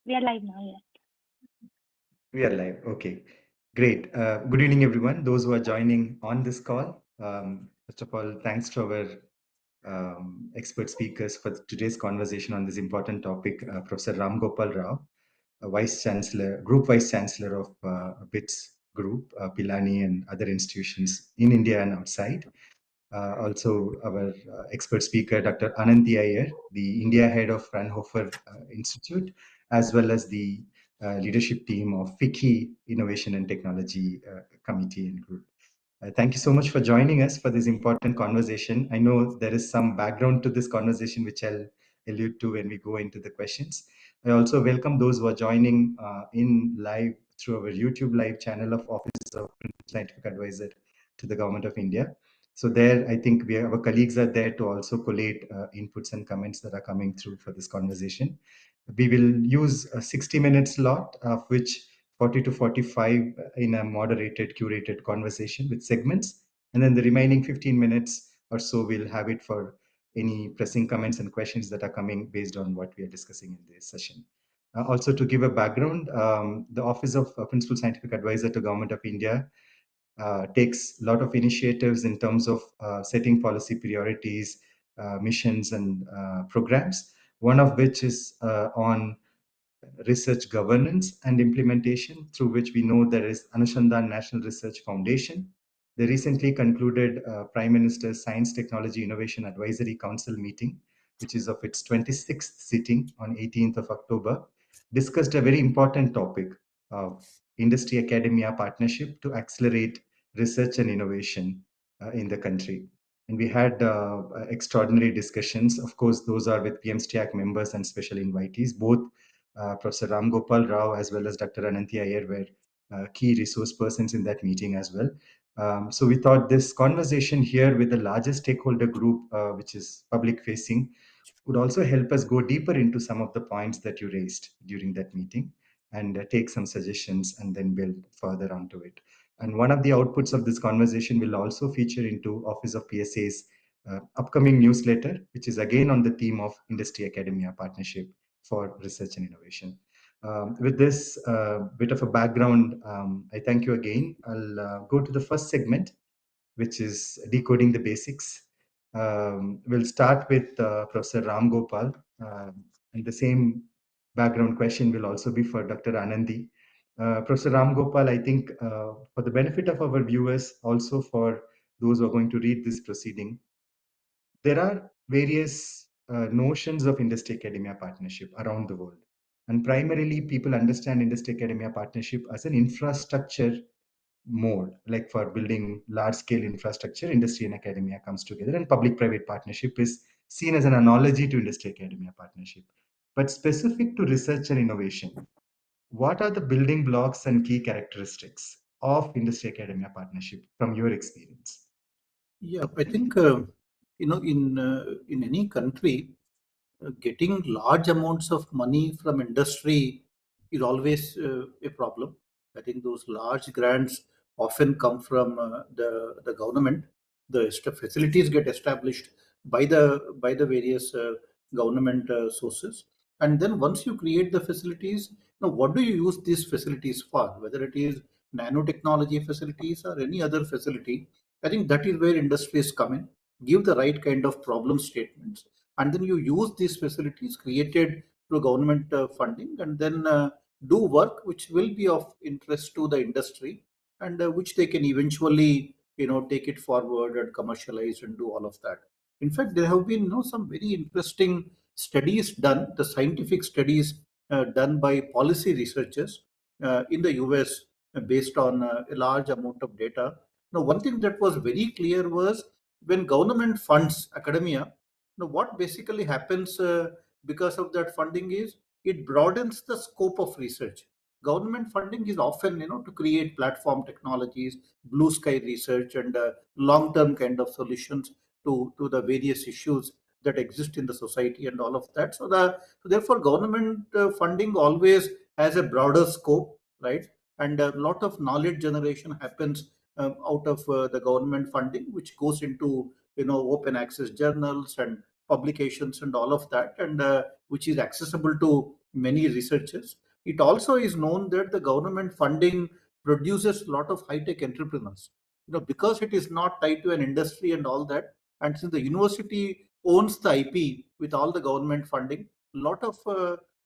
We are live now, yeah. We are live. Okay, great. Good evening, everyone. Those who are joining on this call. First of all, thanks to our expert speakers for today's conversation on this important topic. Professor Ramgopal Rao, Vice Chancellor, Group Vice Chancellor of BITS Group, Pilani, and other institutions in India and outside. Also, our expert speaker, Dr. Anandi Iyer, the India head of Fraunhofer Institute, as well as the leadership team of FICCI Innovation and Technology Committee and Group. Thank you so much for joining us for this important conversation. I know there is some background to this conversation, which I'll allude to when we go into the questions. I also welcome those who are joining in live through our YouTube live channel of Office of Scientific Advisor to the Government of India. So there, I think our colleagues are there to also collate inputs and comments that are coming through for this conversation. We will use a 60-minute slot, of which 40 to 45 in a moderated, curated conversation with segments. And then the remaining 15 minutes or so, we'll have it for any pressing comments and questions that are coming based on what we are discussing in this session. Also, to give a background, the Office of Principal Scientific Advisor to Government of India takes a lot of initiatives in terms of setting policy priorities, missions, and programs. One of which is on research governance and implementation, through which we know there is Anushandhan National Research Foundation. They recently concluded Prime Minister's Science, Technology, Innovation Advisory Council meeting, which is of its 26th sitting on 18th of October, discussed a very important topic of industry academia partnership to accelerate research and innovation in the country. And we had extraordinary discussions. Of course, those are with PMSTAC members and special invitees. Both Professor Ramgopal Rao as well as Dr. Anandi Iyer were key resource persons in that meeting as well. So we thought this conversation here with the largest stakeholder group, which is public facing, would also help us go deeper into some of the points that you raised during that meeting and take some suggestions and then build further onto it. And one of the outputs of this conversation will also feature into Office of PSA's upcoming newsletter, which is again on the theme of industry academia partnership for research and innovation. With this bit of a background, I thank you again. I'll go to the first segment, which is decoding the basics. We'll start with Professor Ram Gopal, and the same background question will also be for Dr. Anandi. Professor Ram Gopal, I think for the benefit of our viewers, also for those who are going to read this proceeding, there are various notions of industry academia partnership around the world. And primarily, people understand industry academia partnership as an infrastructure mode, like for building large scale infrastructure, industry and academia comes together, and public private partnership is seen as an analogy to industry academia partnership. But specific to research and innovation, what are the building blocks and key characteristics of industry academia partnership from your experience? Yeah, I think in any country, getting large amounts of money from industry is always a problem. I think those large grants often come from the government. The facilities get established by the various government sources, and then once you create the facilities, what do you use these facilities for? Whether it is nanotechnology facilities or any other facility, I think that is where industries come in, give the right kind of problem statements, and then you use these facilities created through government funding, and then do work which will be of interest to the industry, and which they can eventually take it forward and commercialize and do all of that. In fact, there have been some very interesting studies done, the scientific studies done by policy researchers in the US, based on a large amount of data. Now, one thing that was very clear was, when government funds academia, what basically happens because of that funding is, it broadens the scope of research. Government funding is often to create platform technologies, blue sky research, and long term kind of solutions to the various issues that exist in the society and all of that. So therefore government funding always has a broader scope, right? And a lot of knowledge generation happens out of the government funding, which goes into open access journals and publications and all of that, and which is accessible to many researchers. It also is known that the government funding produces a lot of high-tech entrepreneurs. Because it is not tied to an industry and all that, and since the university owns the IP with all the government funding, a lot of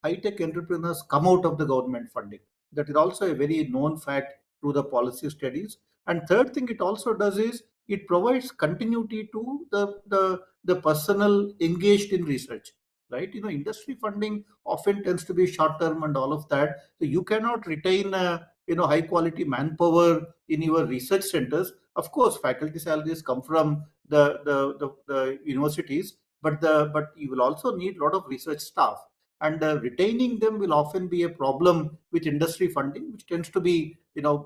high-tech entrepreneurs come out of the government funding. That is also a very known fact through the policy studies. And third thing it also does is it provides continuity to the personnel engaged in research, right? Industry funding often tends to be short term and all of that, so you cannot retain high quality manpower in your research centers. Of course faculty salaries come from the universities, but you will also need a lot of research staff, and retaining them will often be a problem with industry funding, which tends to be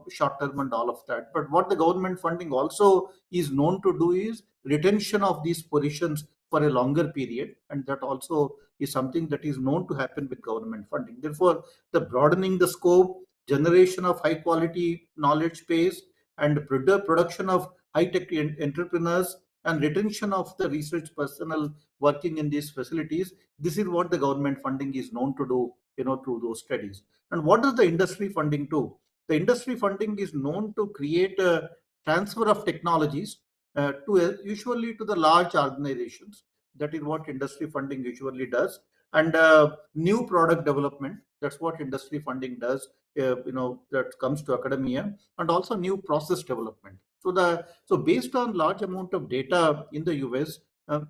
short term and all of that. But what the government funding also is known to do is retention of these positions for a longer period, and that also is something that is known to happen with government funding. Therefore, the broadening the scope, generation of high quality knowledge base, and production of high tech entrepreneurs, and retention of the research personnel working in these facilities, this is what the government funding is known to do, through those studies. And what does the industry funding do? The industry funding is known to create a transfer of technologies usually to the large organizations. That is what industry funding usually does. And new product development, that's what industry funding does, that comes to academia. And also new process development. So based on large amount of data in the US,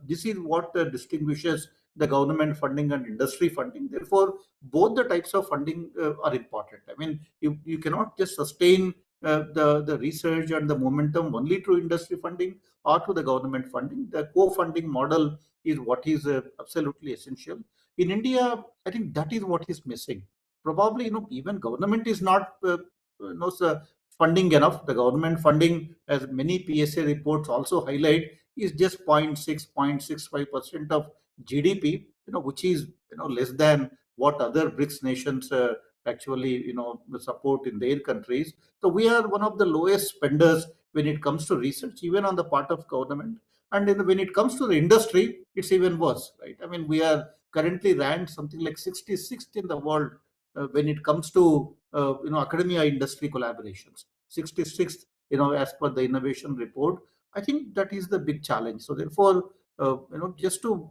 this is what distinguishes the government funding and industry funding. Therefore, both the types of funding are important. I mean, you cannot just sustain the research and the momentum only through industry funding or through the government funding. The co-funding model is what is absolutely essential. In India, I think that is what is missing. Probably, even government is not funding enough. The government funding, as many PSA reports also highlight, is just 0.65% of GDP, which is less than what other BRICS nations actually support in their countries. So we are one of the lowest spenders when it comes to research, even on the part of government. And when it comes to the industry, it's even worse, right? I mean, we are currently ranked something like 66th in the world when it comes to academia industry collaborations. 66th, as per the innovation report. I think that is the big challenge. So therefore, just to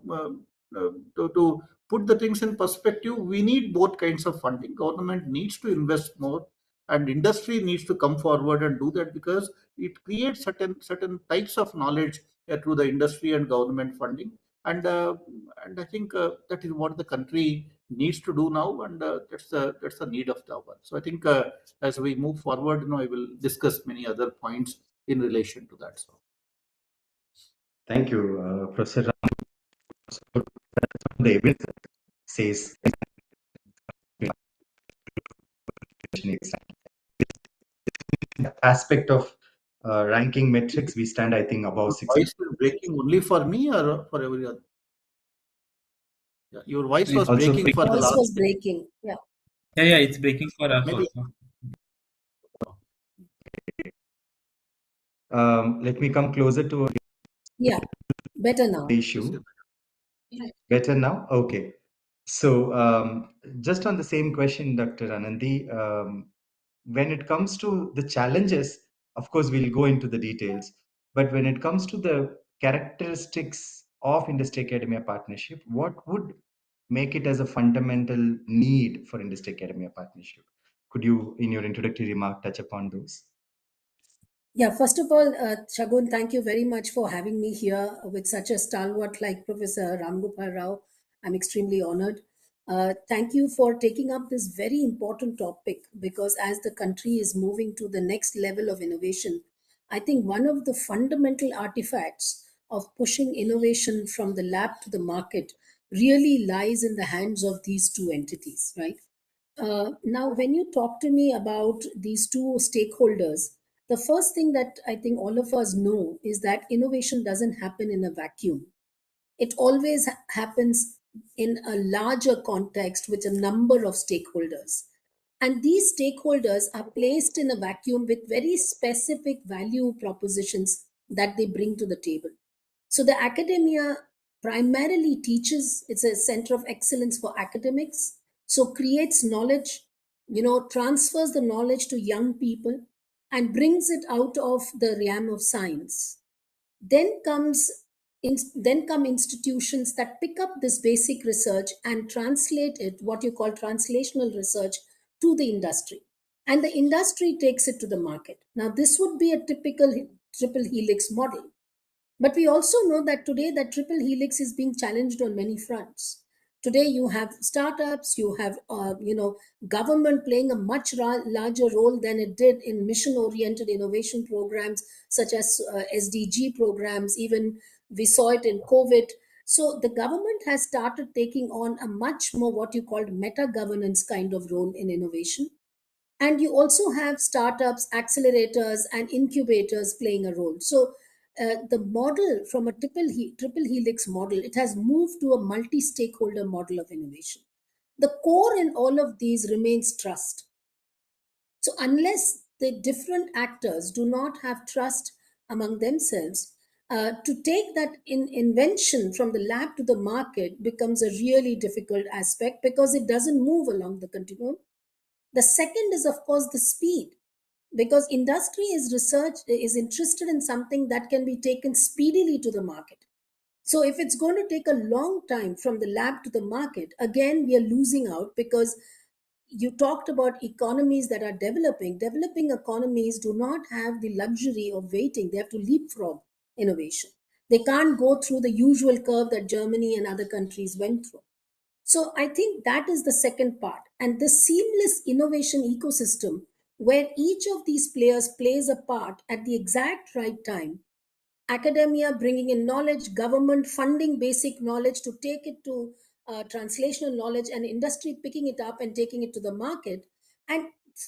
put the things in perspective, we need both kinds of funding. Government needs to invest more, and industry needs to come forward and do that, because it creates certain types of knowledge through the industry and government funding. And I think that is what the country needs to do now, and that's the need of the hour. So I think as we move forward, I will discuss many other points in relation to that. So Thank you, Professor Ram. So, the evidence says aspect of ranking metrics, we stand, I think, above your 60. voice is breaking only for me or for every other? Yeah, your voice was It's Also, breaking for the breaking. Voice last was breaking. Yeah. Yeah, yeah, it's breaking for us maybe. also. let me come closer to Yeah. Better the now. This is issue. Better now? Okay. So, just on the same question, Dr. Anandi, when it comes to the challenges, of course, we'll go into the details. But when it comes to the characteristics of industry academia partnership, what would make it as a fundamental need for industry academia partnership? Could you, in your introductory remark, touch upon those? Yeah, first of all, Shagun, thank you very much for having me here with such a stalwart like Professor Ramgopal Rao. I'm extremely honored. Thank you for taking up this very important topic, because as the country is moving to the next level of innovation, I think one of the fundamental artifacts of pushing innovation from the lab to the market really lies in the hands of these two entities, right? Now, when you talk to me about these two stakeholders, the first thing that I think all of us know is that innovation doesn't happen in a vacuum. It always happens in a larger context with a number of stakeholders. And these stakeholders are placed in a vacuum with very specific value propositions that they bring to the table. So the academia primarily teaches, it's a center of excellence for academics. So creates knowledge, transfers the knowledge to young people and brings it out of the realm of science. Then then come institutions that pick up this basic research and translate it, what you call translational research, to the industry. And the industry takes it to the market. Now, this would be a typical triple helix model. But we also know that today that triple helix is being challenged on many fronts. Today you have startups, you have government playing a much larger role than it did in mission-oriented innovation programs such as SDG programs. Even we saw it in COVID. So the government has started taking on a much more what you called meta governance kind of role in innovation. And you also have startups, accelerators, and incubators playing a role. So the model from a triple helix model, it has moved to a multi-stakeholder model of innovation. The core in all of these remains trust. So unless the different actors do not have trust among themselves, to take that invention from the lab to the market becomes a really difficult aspect because it doesn't move along the continuum. The second is, of course, the speed, because industry is interested in something that can be taken speedily to the market. So if it's going to take a long time from the lab to the market, again, we are losing out because you talked about economies that are developing. Developing economies do not have the luxury of waiting. They have to leapfrog innovation. They can't go through the usual curve that Germany and other countries went through. So I think that is the second part. And the seamless innovation ecosystem, where each of these players plays a part at the exact right time, academia bringing in knowledge, government funding basic knowledge to take it to translational knowledge, and industry picking it up and taking it to the market. And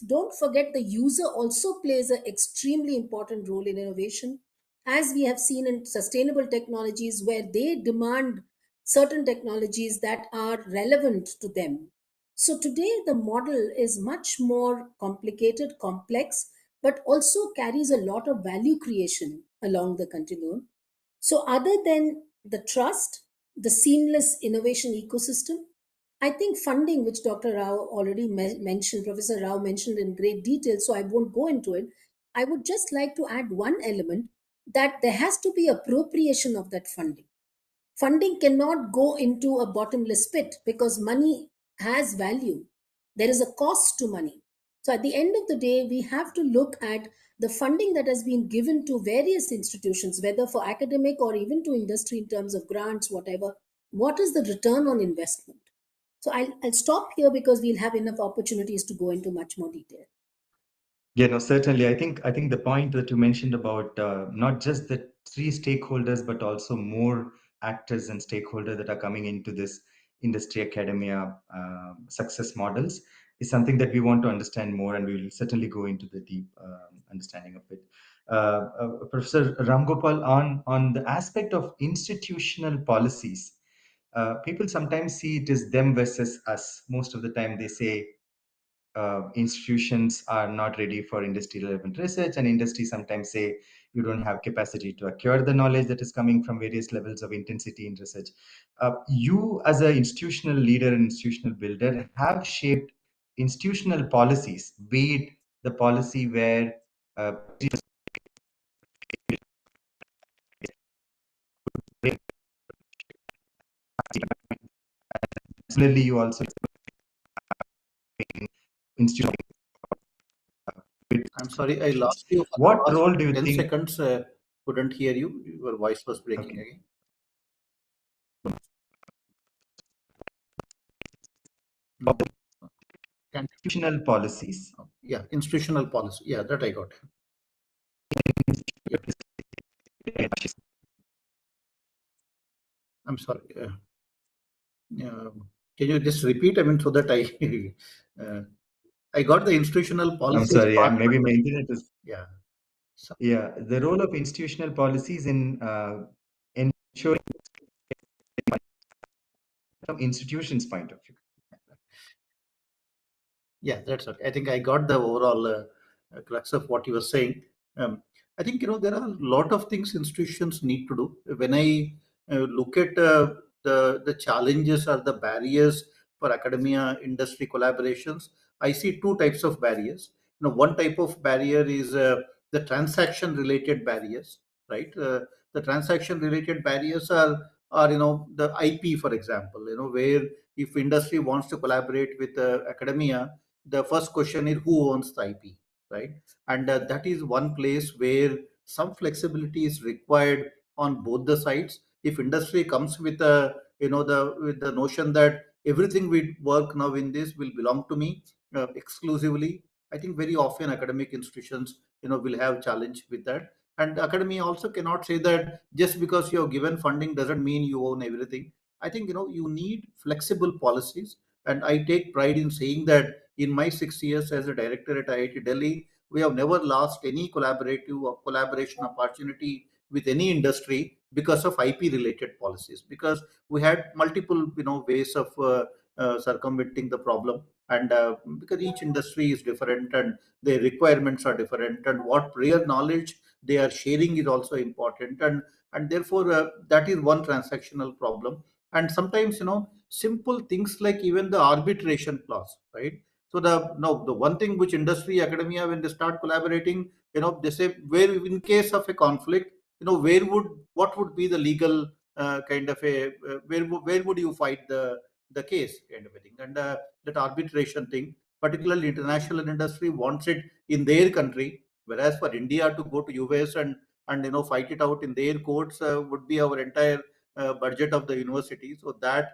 don't forget, the user also plays an extremely important role in innovation, as we have seen in sustainable technologies, where they demand certain technologies that are relevant to them. So today, the model is much more complicated, complex, but also carries a lot of value creation along the continuum. So, other than the trust, the seamless innovation ecosystem, I think funding, which Dr. Rao already mentioned, Professor Rao mentioned in great detail, so I won't go into it. I would just like to add one element, that there has to be appropriation of that funding. Funding cannot go into a bottomless pit because money has value. There is a cost to money. So at the end of the day, we have to look at the funding that has been given to various institutions, whether for academic or even to industry in terms of grants, whatever. What is the return on investment? So I'll stop here because we'll have enough opportunities to go into much more detail. Yeah, no, certainly. I think the point that you mentioned about not just the three stakeholders, but also more actors and stakeholders that are coming into this industry academia success models is something that we want to understand more, and we will certainly go into the deep understanding of it. Professor Ramgopal, on the aspect of institutional policies, people sometimes see it as them versus us. Most of the time, they say institutions are not ready for industry relevant research, and industry sometimes say you don't have capacity to acquire the knowledge that is coming from various levels of intensity in research. You as an institutional leader and institutional builder have shaped institutional policies, be it the policy where similarly you also institutional. I'm sorry, I lost you for the What last role do you 10 think? seconds. Couldn't hear you. Your voice was breaking Okay. again. No. Can, Institutional policies. yeah, institutional policy. Yeah, that I got. Yeah, I'm sorry. Can you just repeat? I mean, so that uh, I got the institutional I'm policies sorry, part. maybe my internet is. Yeah. So, Yeah, the role of institutional policies in ensuring from institutions' point of view. yeah, that's okay. I think I got the overall crux of what you were saying. I think there are a lot of things institutions need to do. When I look at the challenges or the barriers for academia industry collaborations, I see two types of barriers. One type of barrier is the transaction related barriers, right? The transaction related barriers are the IP, for example, where if industry wants to collaborate with academia, the first question is who owns the IP, right? And that is one place where some flexibility is required on both the sides. If industry comes with a with the notion that everything we work now in this will belong to me exclusively, I think very often academic institutions will have challenge with that. And academia also cannot say that just because you have given funding doesn't mean you own everything. I think you need flexible policies, and I take pride in saying that in my 6 years as a director at IIT Delhi, we have never lost any collaborative or collaboration opportunity with any industry because of IP related policies, because we had multiple ways of circumventing the problem. And because each industry is different and their requirements are different, and what prior knowledge they are sharing is also important. And therefore that is one transactional problem. And sometimes simple things like even the arbitration clause, right? So the one thing which industry academia, when they start collaborating, they say, where in case of a conflict, where would what would be the legal kind of a where would you fight the case kind of a thing. And that arbitration thing, particularly international industry wants it in their country, whereas for India to go to US and fight it out in their courts would be our entire budget of the university. So that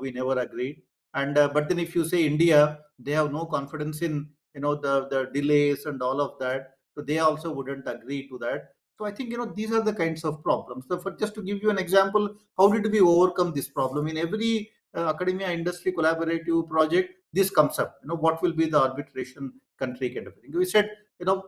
we never agreed. And but then if you say India, they have no confidence in the delays and all of that, so they also wouldn't agree to that. So I think these are the kinds of problems. So for just to give you an example, how did we overcome this problem? In every academia industry collaborative project, this comes up. What will be the arbitration country kind of thing? We said,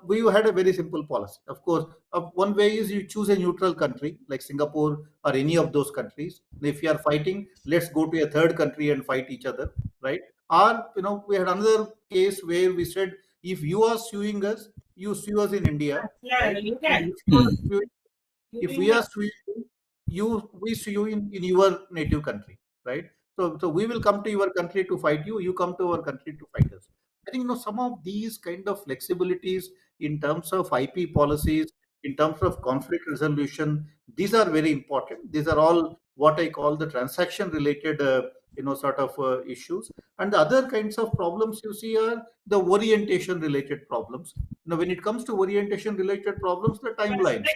we had a very simple policy. Of course, one way is you choose a neutral country like Singapore or any of those countries. If you are fighting, let's go to a third country and fight each other, right? Or we had another case where we said, if you are suing us, you sue us in India, right? And if we are suing you, we sue you in your native country, right? So we will come to your country to fight you, you come to our country to fight us. I think some of these kind of flexibilities in terms of IP policies, in terms of conflict resolution, these are very important. These are all what I call the transaction related sort of issues. And the other kinds of problems you see are the orientation related problems. When it comes to orientation related problems, the timelines,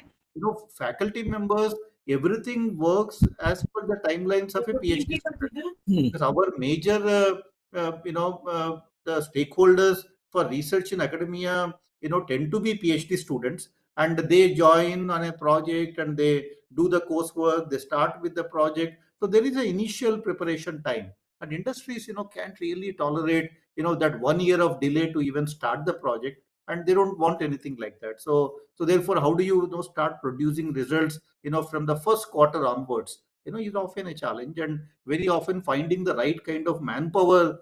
faculty members, everything works as per the timelines of a PhD student. Because our major, the stakeholders for research in academia, tend to be PhD students, and they join on a project and they do the coursework. They start with the project, so there is an initial preparation time. And industries, can't really tolerate, that 1 year of delay to even start the project, and they don't want anything like that. So therefore, how do start producing results, from the first quarter onwards? Is often a challenge, and very often finding the right kind of manpower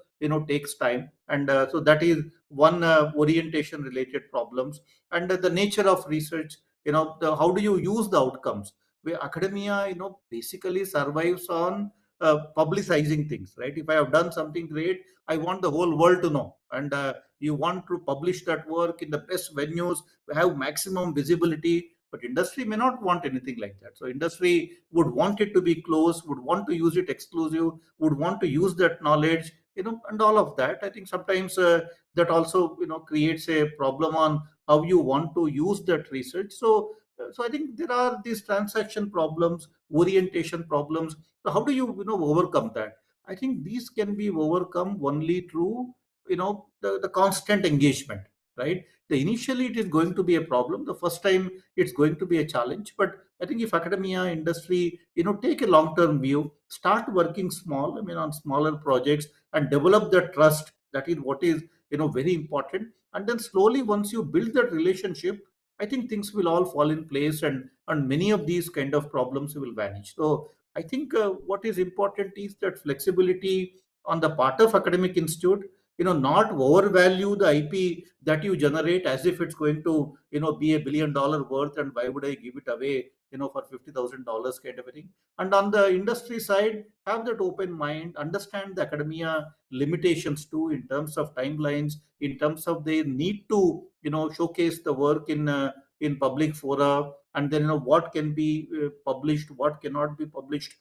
takes time. And so that is one orientation related problems. And the nature of research, how do you use the outcomes, where academia basically survives on publicizing things, right? If I have done something great, I want the whole world to know. And you want to publish that work in the best venues, have maximum visibility. But industry may not want anything like that. So industry would want it to be closed, would want to use it exclusive, would want to use that knowledge, and all of that. I think sometimes that also creates a problem on how you want to use that research. So I think there are these transaction problems, orientation problems. So how do you overcome that? I think these can be overcome only through the constant engagement, right? Initially it is going to be a problem. The first time it's going to be a challenge. But I think if academia industry take a long term view, start working small, on smaller projects, and develop the trust, that is what is very important. And then slowly, once you build that relationship, I think things will all fall in place, and many of these kind of problems will vanish. So I think what is important is that flexibility on the part of academic institute, not overvalue the IP that you generate as if it's going to be $1 billion worth, and why would I give it away for $50,000 kind of a thing. And on the industry side, have that open mind, understand the academia limitations too, in terms of timelines, in terms of they need to, showcase the work in public fora, and then, what can be published, what cannot be published,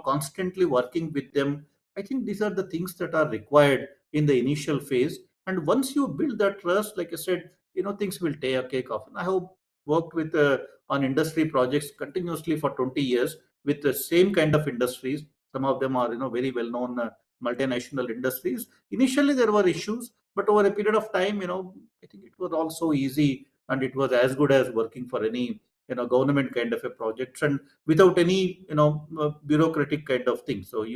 constantly working with them. I think these are the things that are required in the initial phase. And once you build that trust, like I said, things will take off. And I have worked with on industry projects continuously for 20 years with the same kind of industries. Some of them are, very well known multinational industries. Initially, there were issues, but over a period of time, I think it was also easy, and it was as good as working for any, government kind of a project, and without any, bureaucratic kind of thing. So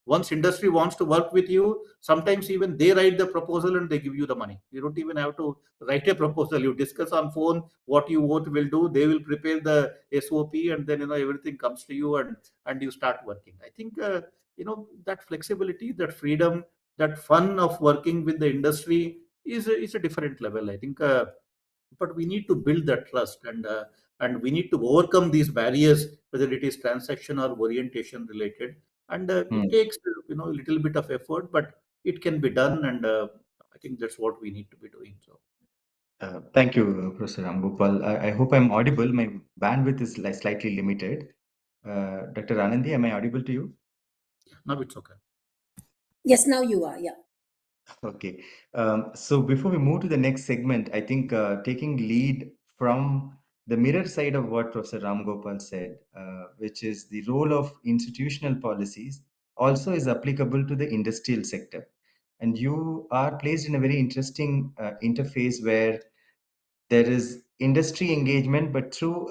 once industry wants to work with you, sometimes even they write the proposal and they give you the money. You don't even have to write a proposal. You discuss on phone what you both will do. They will prepare the SOP, and then, everything comes to you, and you start working. I think that flexibility, that freedom, that fun of working with the industry is a different level, I think. But we need to build that trust, and we need to overcome these barriers, whether it is transaction or orientation related. And Hmm. it takes a little bit of effort, but it can be done. And I think that's what we need to be doing. So Thank you, Professor Ramgopal. I hope I'm audible. My bandwidth is slightly limited. Dr. Anandi, am I audible to you? now it's okay. Yes, now you are. Yeah. Okay. So before we move to the next segment, I think taking lead from the mirror side of what Professor Ramgopal said, which is the role of institutional policies, also is applicable to the industrial sector. And you are placed in a very interesting interface where there is industry engagement, but through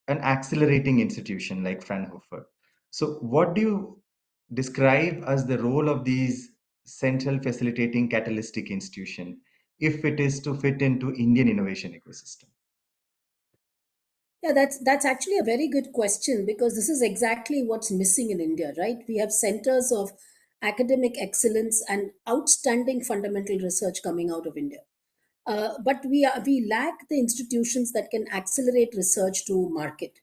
an accelerating institution like Fraunhofer. So, what do you describe as the role of these central facilitating catalytic institution if it is to fit into Indian innovation ecosystem? Yeah, that's actually a very good question, because this is exactly what's missing in India, right? We have centers of academic excellence and outstanding fundamental research coming out of India. But we lack the institutions that can accelerate research to market.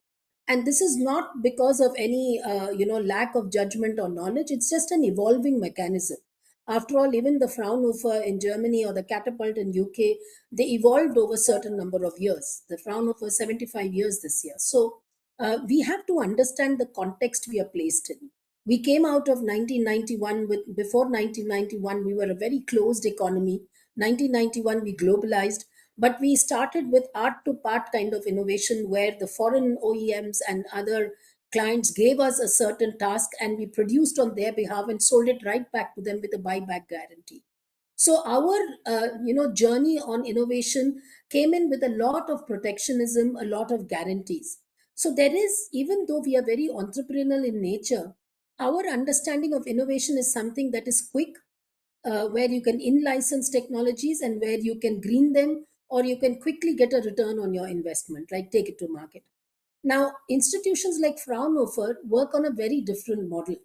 And this is not because of any lack of judgment or knowledge. It's just an evolving mechanism. After all, even the Fraunhofer in Germany or the Catapult in UK, they evolved over a certain number of years. The Fraunhofer is 75 years this year. So we have to understand the context we are placed in. We came out of 1991 with, before 1991, we were a very closed economy. 1991, we globalized, but we started with art to part kind of innovation where the foreign OEMs and other clients gave us a certain task and we produced on their behalf and sold it right back to them with a buyback guarantee. So our journey on innovation came in with a lot of protectionism, a lot of guarantees. So there is, even though we are very entrepreneurial in nature, our understanding of innovation is something that is quick, where you can in-license technologies and where you can green them, or you can quickly get a return on your investment, like take it to market. Now, institutions like Fraunhofer work on a very different model.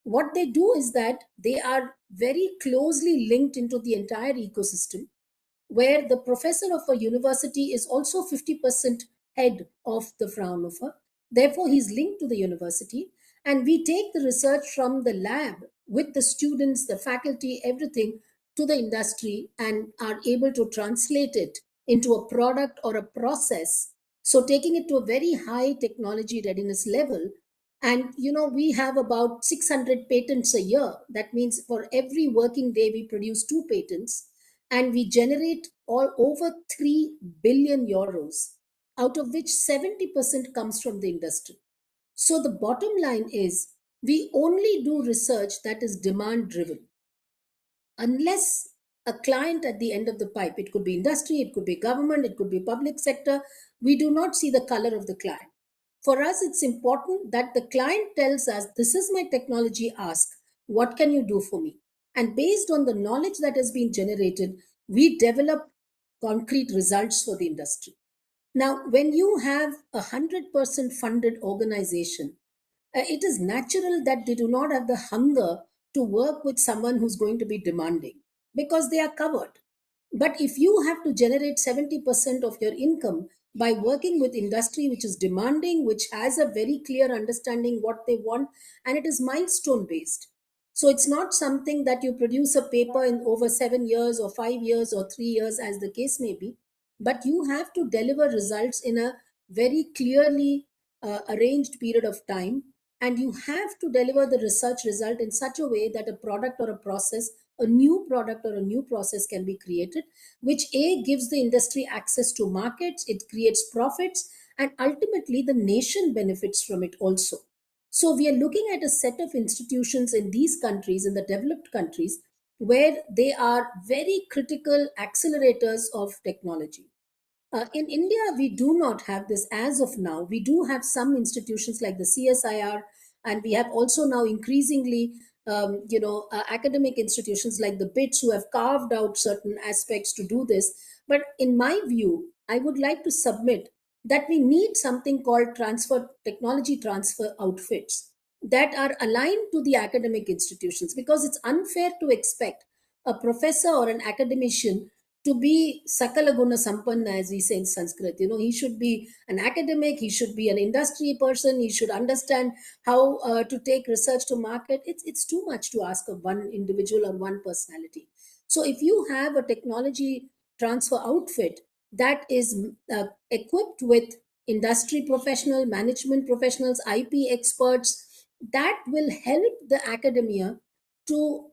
What they do is that they are very closely linked into the entire ecosystem, where the professor of a university is also 50% head of the Fraunhofer. Therefore, he's linked to the university. And we take the research from the lab with the students, the faculty, everything to the industry and are able to translate it into a product or a process. So, taking it to a very high technology readiness level. And we have about 600 patents a year. That means for every working day, we produce 2 patents, and we generate all over 3 billion euros, out of which 70% comes from the industry. So the bottom line is, we only do research that is demand driven. Unless a client at the end of the pipe, it could be industry, it could be government, it could be public sector, we do not see the color of the client. For us, it's important that the client tells us, this is my technology ask, what can you do for me? And based on the knowledge that has been generated, we develop concrete results for the industry. Now, when you have 100% funded organization, it is natural that they do not have the hunger to work with someone who's going to be demanding, because they are covered. But if you have to generate 70% of your income by working with industry which is demanding, which has a very clear understanding what they want, and it is milestone based. So it's not something that you produce a paper in over 7 years or 5 years or 3 years, as the case may be, but you have to deliver results in a very clearly arranged period of time, and you have to deliver the research result in such a way that a product or a process, a new product or a new process can be created, which a gives the industry access to markets, it creates profits, and ultimately the nation benefits from it also. So we are looking at a set of institutions in these countries, in the developed countries, where they are very critical accelerators of technology. In India, we do not have this as of now. We do have some institutions like the CSIR, and we have also now increasingly, academic institutions like the BITS who have carved out certain aspects to do this. But in my view, I would like to submit that we need something called transfer technology transfer outfits that are aligned to the academic institutions, because it's unfair to expect a professor or an academician to be sakala guna sampanna, as we say in Sanskrit. He should be an academic, he should be an industry person, he should understand how to take research to market. It's too much to ask of one individual or one personality. So if you have a technology transfer outfit that is equipped with industry professional, management professionals, IP experts, that will help the academia to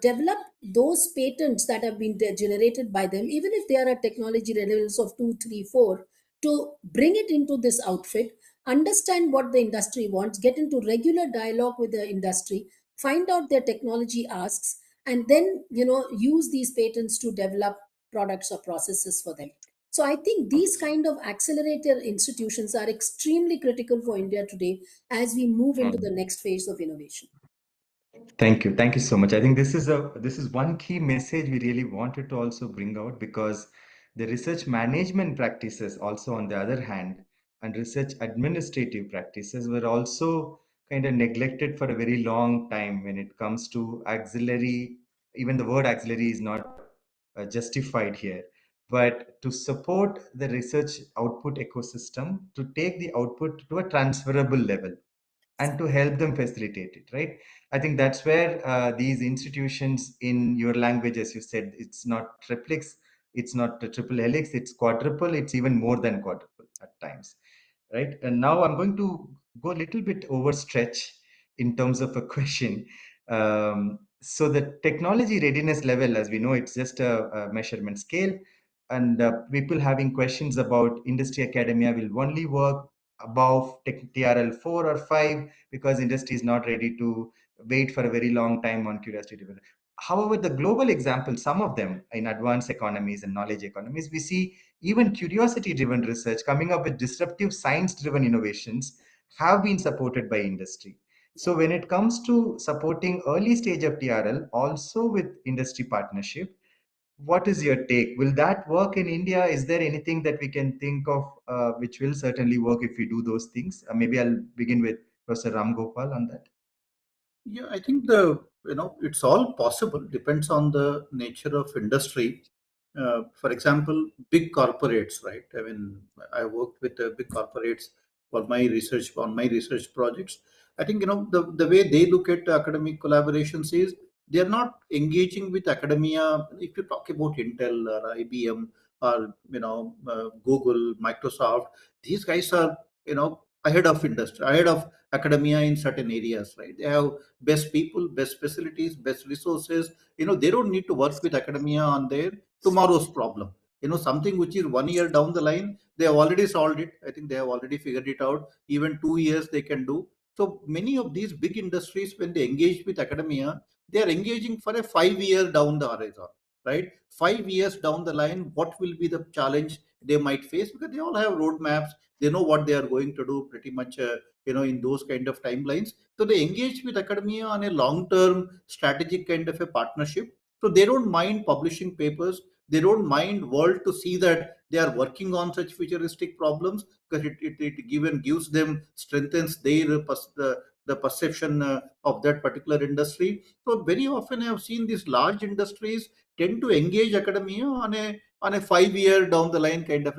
develop those patents that have been generated by them, even if they are at technology levels of 2, 3, 4, to bring it into this outfit, understand what the industry wants, get into regular dialogue with the industry, find out their technology asks, and then use these patents to develop products or processes for them. So I think these kind of accelerator institutions are extremely critical for India today as we move into the next phase of innovation. Thank you. Thank you so much. I think this is one key message we really wanted to also bring out, because the research management practices also, on the other hand, and research administrative practices were also kind of neglected for a very long time when it comes to auxiliary. Even the word auxiliary is not justified here, but to support the research output ecosystem to take the output to a transferable level and to help them facilitate it, right? I think that's where these institutions, in your language, as you said, it's not triplex, it's not a triple helix, it's quadruple, it's even more than quadruple at times, right? And now I'm going to go a little bit overstretch in terms of a question. So the technology readiness level, as we know, it's just a measurement scale, and people having questions about industry academia will only work above TRL 4 or 5 because industry is not ready to wait for a very long time on curiosity driven. However, the global example, some of them in advanced economies and knowledge economies, we see even curiosity driven research coming up with disruptive science driven innovations have been supported by industry. So when it comes to supporting early stage of TRL also with industry partnership, what is your take? Will that work in India? Is there anything that we can think of which will certainly work if we do those things? Maybe I'll begin with Professor Ramgopal on that. Yeah, I think it's all possible. Depends on the nature of industry. For example, big corporates, right? I mean, I worked with big corporates on my research projects. I think the way they look at academic collaborations is they are not engaging with academia. If you talk about Intel or IBM or Google, Microsoft, these guys are ahead of industry, ahead of academia in certain areas, right? They have best people, best facilities, best resources. They don't need to work with academia on their tomorrow's problem. Something which is 1 year down the line, they have already solved it. I think they have already figured it out. Even 2 years they can do. So many of these big industries, when they engage with academia, they are engaging for a 5 year down the horizon, right? 5 years down the line, what will be the challenge they might face? Because they all have roadmaps. They know what they are going to do pretty much, in those kind of timelines. So they engage with academia on a long-term strategic kind of a partnership. So they don't mind publishing papers. They don't mind world to see that they are working on such futuristic problems, because it gives them, strengthens their the perception of that particular industry. So very often I have seen these large industries tend to engage academia on a 5 year down the line kind of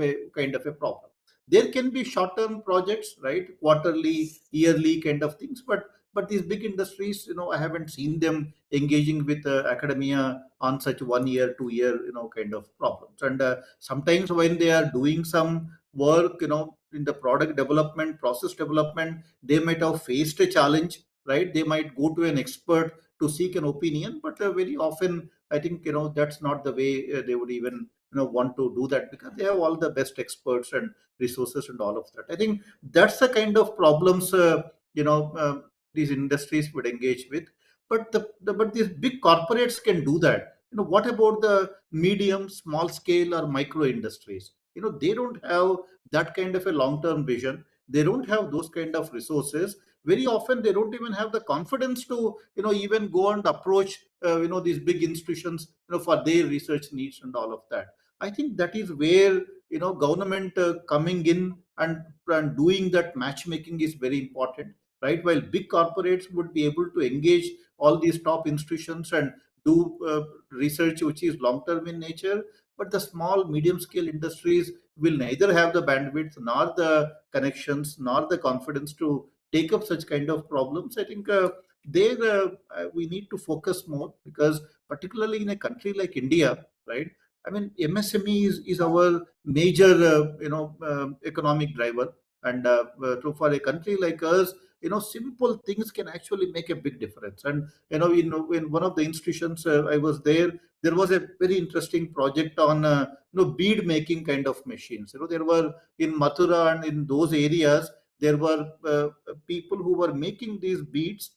a problem. There can be short-term projects, right? Quarterly, yearly kind of things, but these big industries, I haven't seen them engaging with academia on such 1 year, 2 year, kind of problems. And sometimes when they are doing some work, in the product development, process development, they might have faced a challenge, right? They might go to an expert to seek an opinion, but very often I think that's not the way they would even want to do that, because they have all the best experts and resources and all of that. I think that's the kind of problems these industries would engage with. But but these big corporates can do that. What about the medium, small scale or micro industries? They don't have that kind of a long term vision. They don't have those kind of resources. Very often they don't even have the confidence to even go and approach these big institutions for their research needs and all of that. I think that is where government coming in and doing that matchmaking is very important, right? While big corporates would be able to engage all these top institutions and do research which is long term in nature, but the small medium scale industries will neither have the bandwidth nor the connections nor the confidence to take up such kind of problems. I think there we need to focus more, because particularly in a country like India, right? I mean, MSME is our major, economic driver, and for a country like us, simple things can actually make a big difference. And in one of the institutions I was there, there was a very interesting project on bead making kind of machines. There were in Mathura and in those areas, there were people who were making these beads,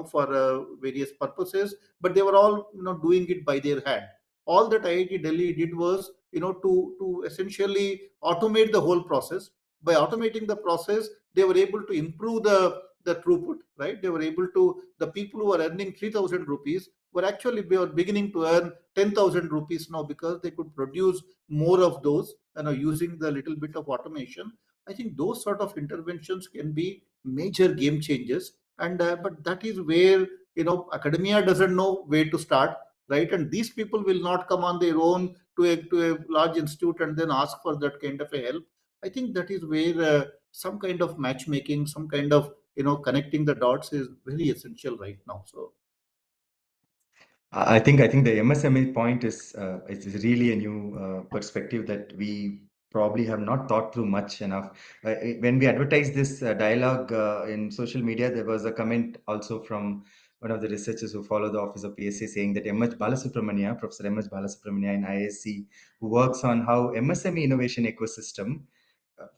for various purposes, but they were all doing it by their hand. All that IIT Delhi did was, to essentially automate the whole process. By automating the process, they were able to improve the throughput, right? They were able to, the people who were earning 3,000 rupees were actually beginning to earn 10,000 rupees now, because they could produce more of those, using the little bit of automation. I think those sort of interventions can be major game changers. And but that is where academia doesn't know where to start, right? And these people will not come on their own to a large institute and then ask for that kind of a help. I think that is where some kind of matchmaking, some kind of connecting the dots is very essential right now. So I think the MSME point is really a new perspective that we probably have not thought through much enough. When we advertised this dialogue in social media, there was a comment also from one of the researchers who follow the office of PSA, saying that M.H. Balasubramania, Professor M.H. Balasubramania in ISC, who works on how MSME innovation ecosystem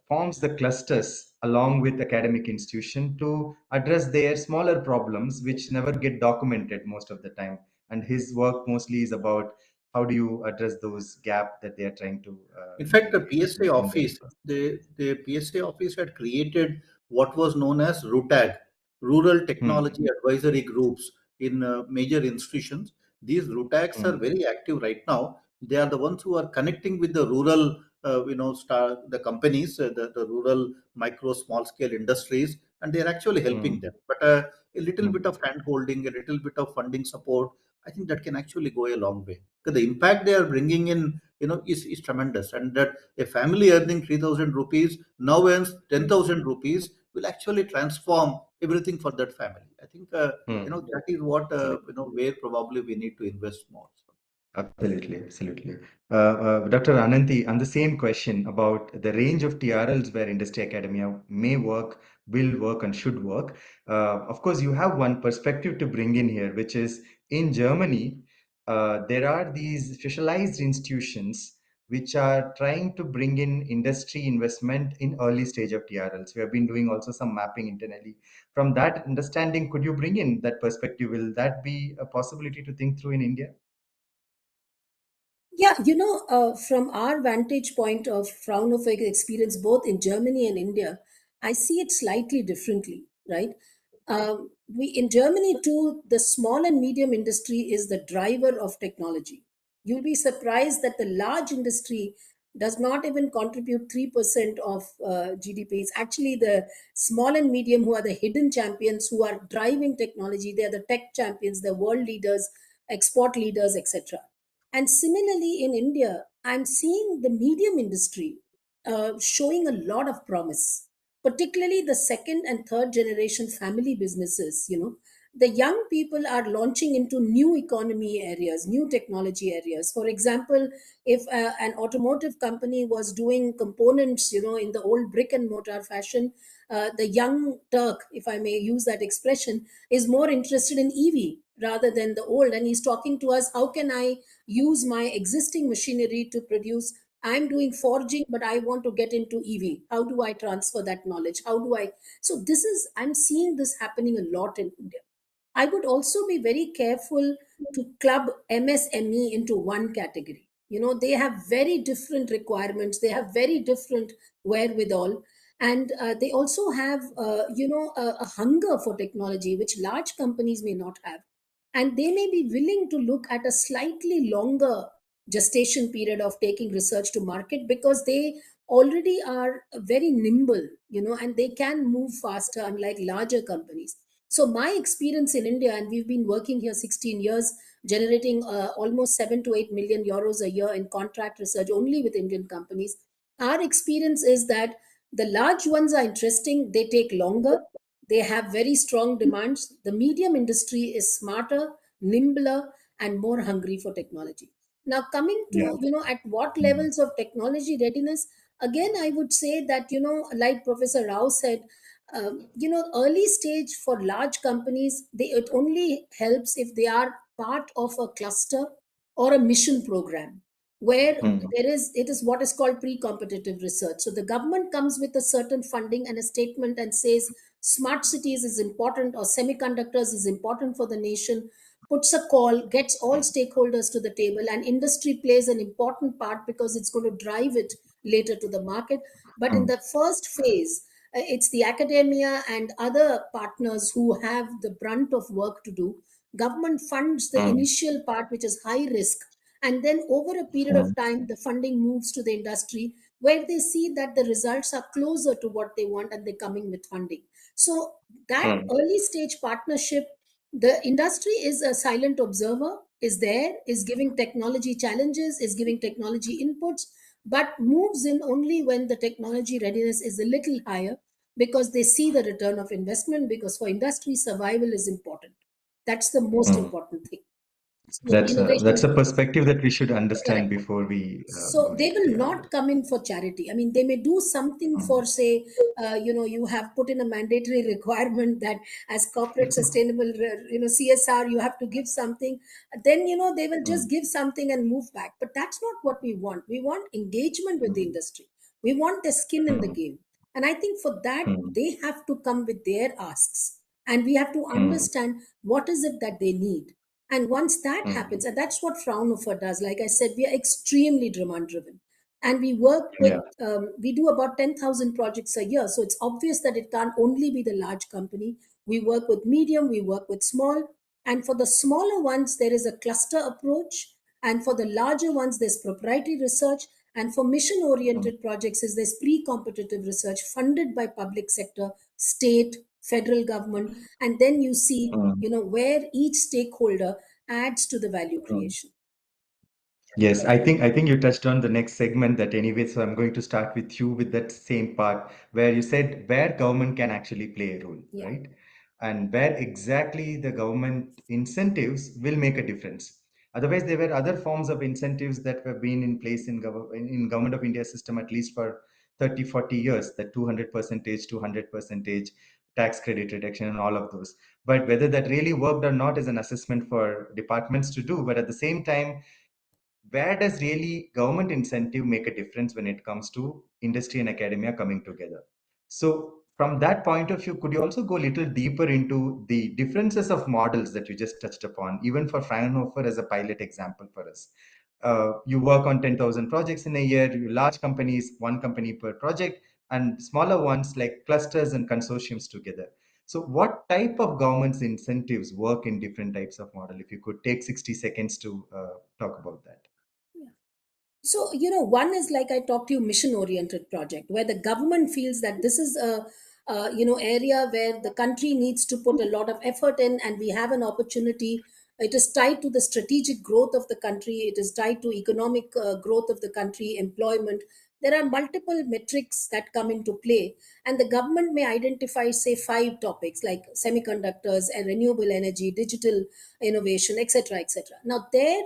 forms the clusters along with academic institution to address their smaller problems which never get documented most of the time, and his work mostly is about how do you address those gap that they are trying to in fact, the PSA in the office, the PSA office had created what was known as RUTAG, Rural Hmm. Technology Advisory Groups, in major institutions. These RUTAGs are Hmm. very active right now. They are the ones who are connecting with the rural, the companies, the rural micro small scale industries, and they are actually helping Hmm. them. But a little bit Hmm. of hand holding, a little bit of funding support, I think that can actually go a long way. Because the impact they are bringing in, is tremendous. And that a family earning 3,000 rupees now earns Hmm. 10,000 rupees will actually transform everything for that family. I think, Hmm. that is what, Absolutely. where probably we need to invest more. So. Absolutely, absolutely. Dr. Ananti, on the same question about the range of TRLs where industry academia may work, will work, and should work. Of course, you have one perspective to bring in here, which is in Germany, there are these specialized institutions which are trying to bring in industry investment in early stage of TRLs. We have been doing also some mapping internally. From that understanding, could you bring in that perspective? Will that be a possibility to think through in India? Yeah, from our vantage point of Fraunhofer experience, both in Germany and India, I see it slightly differently, right? We in Germany too, the small and medium industry is the driver of technology. You'll be surprised that the large industry does not even contribute 3% of GDP. It's actually the small and medium who are the hidden champions who are driving technology. They are the tech champions, the world leaders, export leaders, etc. And similarly, in India, I'm seeing the medium industry. showing a lot of promise, particularly the second and third generation family businesses. The young people are launching into new economy areas, new technology areas. For example, if an automotive company was doing components, in the old brick and mortar fashion, the young Turk, if I may use that expression, is more interested in EV rather than the old. And he's talking to us, how can I use my existing machinery to produce? I'm doing forging, but I want to get into EV. How do I transfer that knowledge? How do I? So I'm seeing this happening a lot in India. I would also be very careful to club MSME into one category. They have very different requirements, they have very different wherewithal, and they also have, a hunger for technology, which large companies may not have. And they may be willing to look at a slightly longer gestation period of taking research to market, because they already are very nimble, and they can move faster, unlike larger companies. So my experience in India, and we've been working here 16 years, generating almost 7 to 8 million euros a year in contract research only with Indian companies. Our experience is that the large ones are interesting, they take longer, they have very strong demands. The medium industry is smarter, nimbler, and more hungry for technology. Now, coming Yeah. to, at what Mm. levels of technology readiness, again, I would say that, like Professor Rao said, early stage for large companies, it only helps if they are part of a cluster or a mission program, where Mm. it is what is called pre-competitive research. So the government comes with a certain funding and a statement and says smart cities is important, or semiconductors is important for the nation, puts a call, gets all stakeholders to the table, and industry plays an important part because it's going to drive it later to the market. But in Mm. the first phase, it's the academia and other partners who have the brunt of work to do. Government funds the Mm. initial part, which is high risk, and then over a period of Mm. time, the funding moves to the industry, where they see that the results are closer to what they want, and they're coming with funding. So that Mm. early stage partnership, the industry is a silent observer, is there, is giving technology challenges, is giving technology inputs, but moves in only when the technology readiness is a little higher, because they see the return of investment, because for industry, survival is important. That's the most Mm. important thing. So That's innovation. a perspective that we should Correct. understand before we go So they into will the other. not come in for charity. I mean, they may do something Mm. for, say, you have put in a mandatory requirement that as corporate sustainable, CSR, you have to give something. Then, they will just Mm. give something and move back. But that's not what we want. We want engagement with the Mm. industry. We want their skin in the Mm. game. And I think for that, Mm. they have to come with their asks. And we have to Mm. understand what is it that they need. And once that Mm. happens, and that's what Fraunhofer does, like I said, we are extremely demand driven. And we work with, Yeah. we do about 10,000 projects a year. So it's obvious that it can't only be the large company. We work with medium, we work with small. And for the smaller ones, there is a cluster approach. And for the larger ones, there's proprietary research. And for mission Mm. oriented projects, there's pre competitive research funded by public sector, state, federal government. And then you see, Mm. where each stakeholder adds to the value Mm. creation. Yes, I think you touched on the next segment that anyway, so I'm going to start with you with that same part where you said where government can actually play a role, Yeah. right? And where exactly the government incentives will make a difference. Otherwise, there were other forms of incentives that have been in place in government of India system at least for 30, 40 years, that 200 percentage, 200 percentage tax credit reduction and all of those. But whether that really worked or not is an assessment for departments to do. But at the same time, where does really government incentive make a difference when it comes to industry and academia coming together? So from that point of view, could you also go a little deeper into the differences of models that you just touched upon, even for Fraunhofer as a pilot example for us? You work on 10,000 projects in a year, you large companies, one company per project, and smaller ones like clusters and consortiums together. So what type of government's incentives work in different types of model? If you could take 60 seconds to talk about that. So, one is, like I talked to you, mission oriented project, where the government feels that this is a area where the country needs to put a lot of effort in, and we have an opportunity. It is tied to the strategic growth of the country. It is tied to economic growth of the country, employment. there are multiple metrics that come into play, and the government may identify, say, 5 topics like semiconductors and renewable energy, digital innovation, etc., etc. Now, there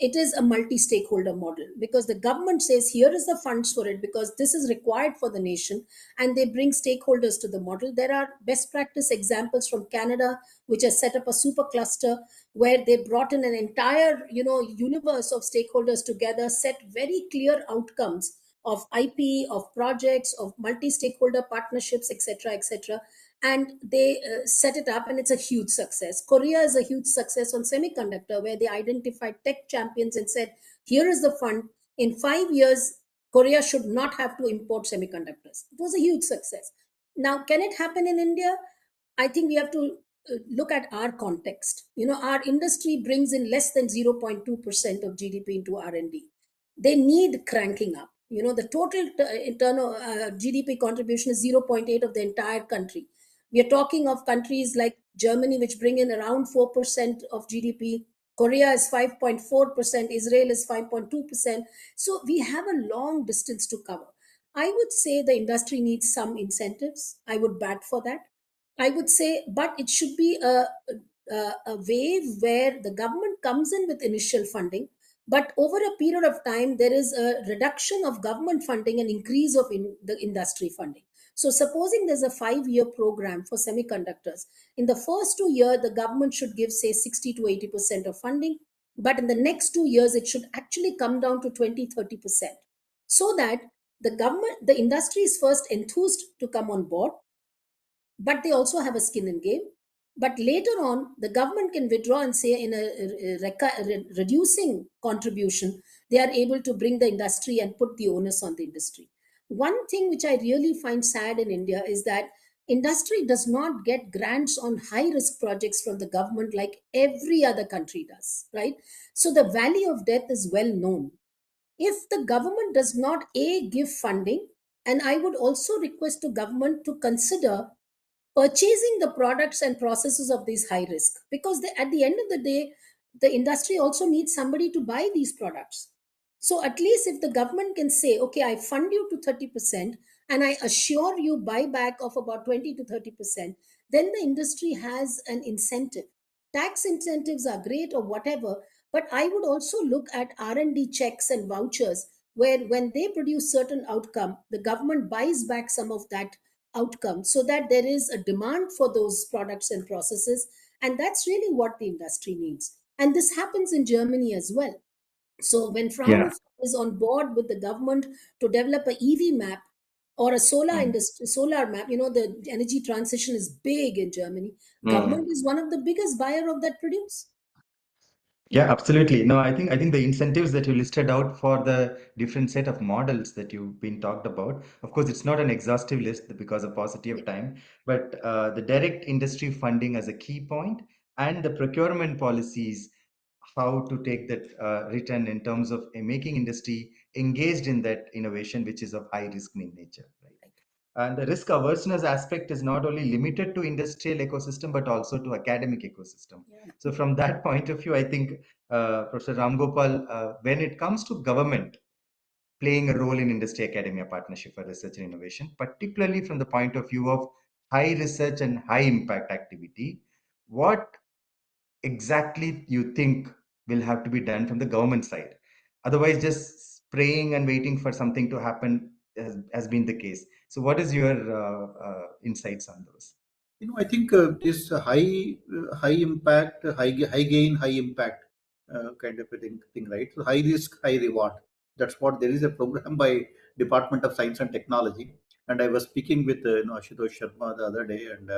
it is a multi-stakeholder model, because the government says here is the funds for it because this is required for the nation, and they bring stakeholders to the model. There are best practice examples from Canada, which has set up a super cluster where they brought in an entire universe of stakeholders together, set very clear outcomes of IP, of projects, of multi-stakeholder partnerships, etc., etc., and they set it up, and it's a huge success. Korea is a huge success on semiconductor, where they identified tech champions and said, here is the fund. In 5 years, Korea should not have to import semiconductors. It was a huge success. Now, can it happen in India? I think we have to look at our context. Our industry brings in less than 0.2% of GDP into R&D. They need cranking up. The total internal GDP contribution is 0.8 of the entire country. We are talking of countries like Germany, which bring in around 4% of GDP. Korea is 5.4%. Israel is 5.2%. So we have a long distance to cover. I would say the industry needs some incentives. I would bat for that. I would say, but it should be a wave where the government comes in with initial funding, but over a period of time, there is a reduction of government funding and increase of the industry funding. So, supposing there's a 5-year program for semiconductors, in the first 2 years, the government should give, say, 60 to 80% of funding, but in the next 2 years, it should actually come down to 20-30%, so that the industry is first enthused to come on board, but they also have a skin in game. But later on, the government can withdraw and say, in a reducing contribution, they are able to bring the industry and put the onus on the industry. One thing which I really find sad in India is that industry does not get grants on high risk projects from the government like every other country does, right? So the valley of death is well known. If the government does not give funding, and I would also request the government to consider purchasing the products and processes of these high risk, because at the end of the day, the industry also needs somebody to buy these products. So at least if the government can say, okay, I fund you to 30% and I assure you buyback of about 20 to 30%, then the industry has an incentive. Tax incentives are great or whatever, but I would also look at R&D checks and vouchers, where when they produce certain outcome, the government buys back some of that outcome, so that there is a demand for those products and processes. And that's really what the industry needs. And this happens in Germany as well. So when Yeah. Fraunhofer is on board with the government to develop a EV map or a Mm. solar map, the energy transition is big in Germany. Government Mm. is one of the biggest buyer of that produce. Yeah, absolutely. No, I think the incentives that you listed out for the different set of models that you've been talked about, of course, it's not an exhaustive list because of paucity of time, but the direct industry funding as a key point, and the procurement policies, how to take that return in terms of making industry engaged in that innovation, which is of high risk in nature, right? And the risk averseness aspect is not only limited to industrial ecosystem, but also to academic ecosystem. Yeah. So from that point of view, I think Professor Ramgopal, when it comes to government playing a role in industry academia partnership for research and innovation, particularly from the point of view of high research and high impact activity, what exactly you think will have to be done from the government side? Otherwise, just praying and waiting for something to happen has been the case. So, what is your insights on those? I think this high impact, high gain, high impact kind of a thing, right? So high risk, high reward. That's what there is a program by Department of Science and Technology, and I was speaking with Ashutosh Sharma the other day, and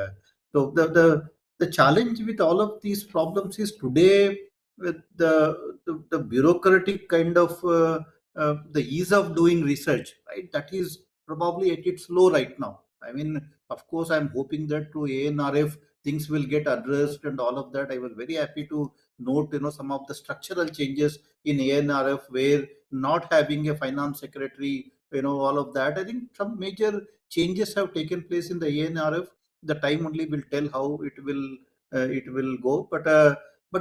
so the challenge with all of these problems is today with the bureaucratic kind of the ease of doing research, right? That is probably at its low right now. I mean, of course, I'm hoping that through ANRF things will get addressed and all of that. I was very happy to note, some of the structural changes in ANRF, where not having a finance secretary, all of that. I think some major changes have taken place in the ANRF. The time only will tell how it will go. But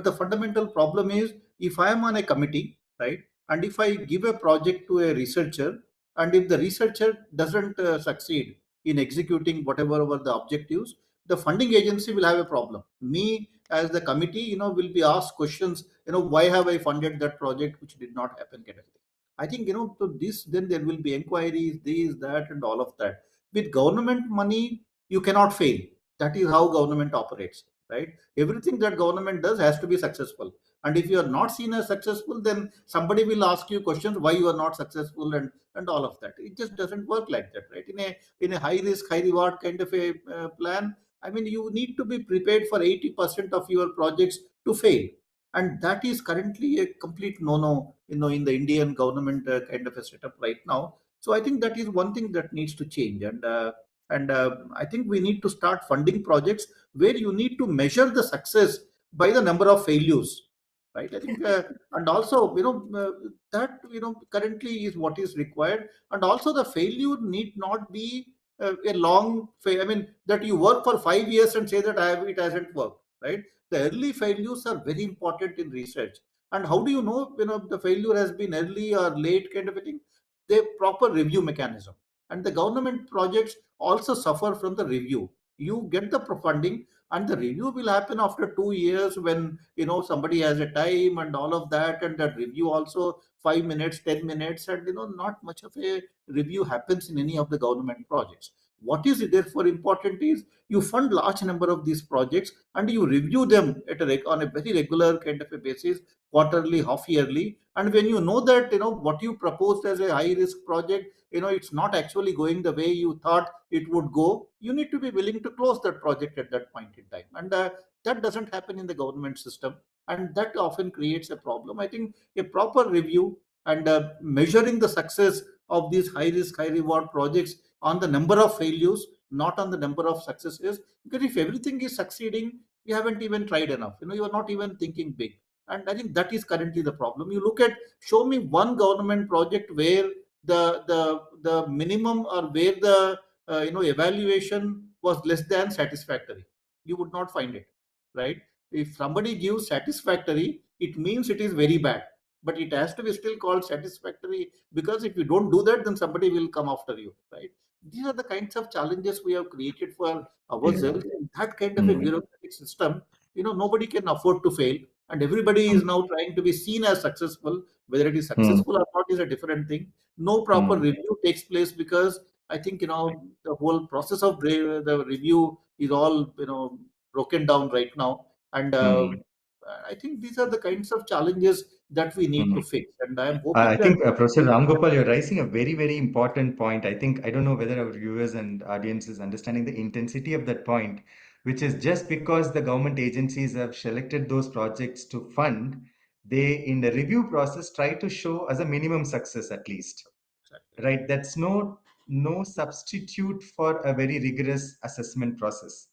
the fundamental problem is, if I am on a committee, right, and if I give a project to a researcher, And if the researcher doesn't succeed in executing whatever were the objectives, the funding agency will have a problem. Me as the committee, will be asked questions, why have I funded that project which did not happen, kind of thing. I think, to this, then there will be inquiries, this, that, and all of that. With government money, you cannot fail. That is how government operates, right? Everything that government does has to be successful. And if you are not seen as successful, then somebody will ask you questions why you are not successful, and all of that. It just doesn't work like that, right? In a high risk, high reward kind of a plan, I mean, you need to be prepared for 80% of your projects to fail. And that is currently a complete no-no, in the Indian government kind of a setup right now. So I think that is one thing that needs to change. And I think we need to start funding projects where you need to measure the success by the number of failures, right? I think, and also, that, currently is what is required. And also the failure need not be a long I mean, that you work for 5 years and say that it hasn't worked, right? The early failures are very important in research. And how do you know, the failure has been early or late, kind of a thing? The proper review mechanism. And the government projects also suffer from the review. You get the funding, and the review will happen after 2 years, when somebody has a time and all of that, and that review also 5 minutes, 10 minutes, and not much of a review happens in any of the government projects. What is therefore important is you fund large number of these projects, and you review them on a very regular kind of a basis, quarterly, half yearly. And when you know that what you proposed as a high risk project, it's not actually going the way you thought it would go, you need to be willing to close that project at that point in time. And that doesn't happen in the government system, and that often creates a problem. I think a proper review and measuring the success of these high risk, high reward projects on the number of failures, not on the number of successes. Because if everything is succeeding, you haven't even tried enough. You are not even thinking big. And I think that is currently the problem. You look at, show me one government project where the minimum, or where the evaluation was less than satisfactory. You would not find it, right? If somebody gives satisfactory, it means it is very bad, but it has to be still called satisfactory, because if you don't do that, then somebody will come after you, right? These are the kinds of challenges we have created for ourselves. In that kind of a Mm, bureaucratic system, nobody can afford to fail, and everybody is mm, now trying to be seen as successful. Whether it is mm, successful or not is a different thing. No proper mm, review takes place, because I think, the whole process of the review is all, broken down right now. And mm, I think these are the kinds of challenges that we need to mm. fix. And I am I hoping that. think, Professor Ramgopal, you're raising a very, very important point. I think, I don't know whether our viewers and audience is understanding the intensity of that point, which is just because the government agencies have selected those projects to fund, they, in the review process, try to show as a minimum success at least, Exactly. right? That's no substitute for a very rigorous assessment process.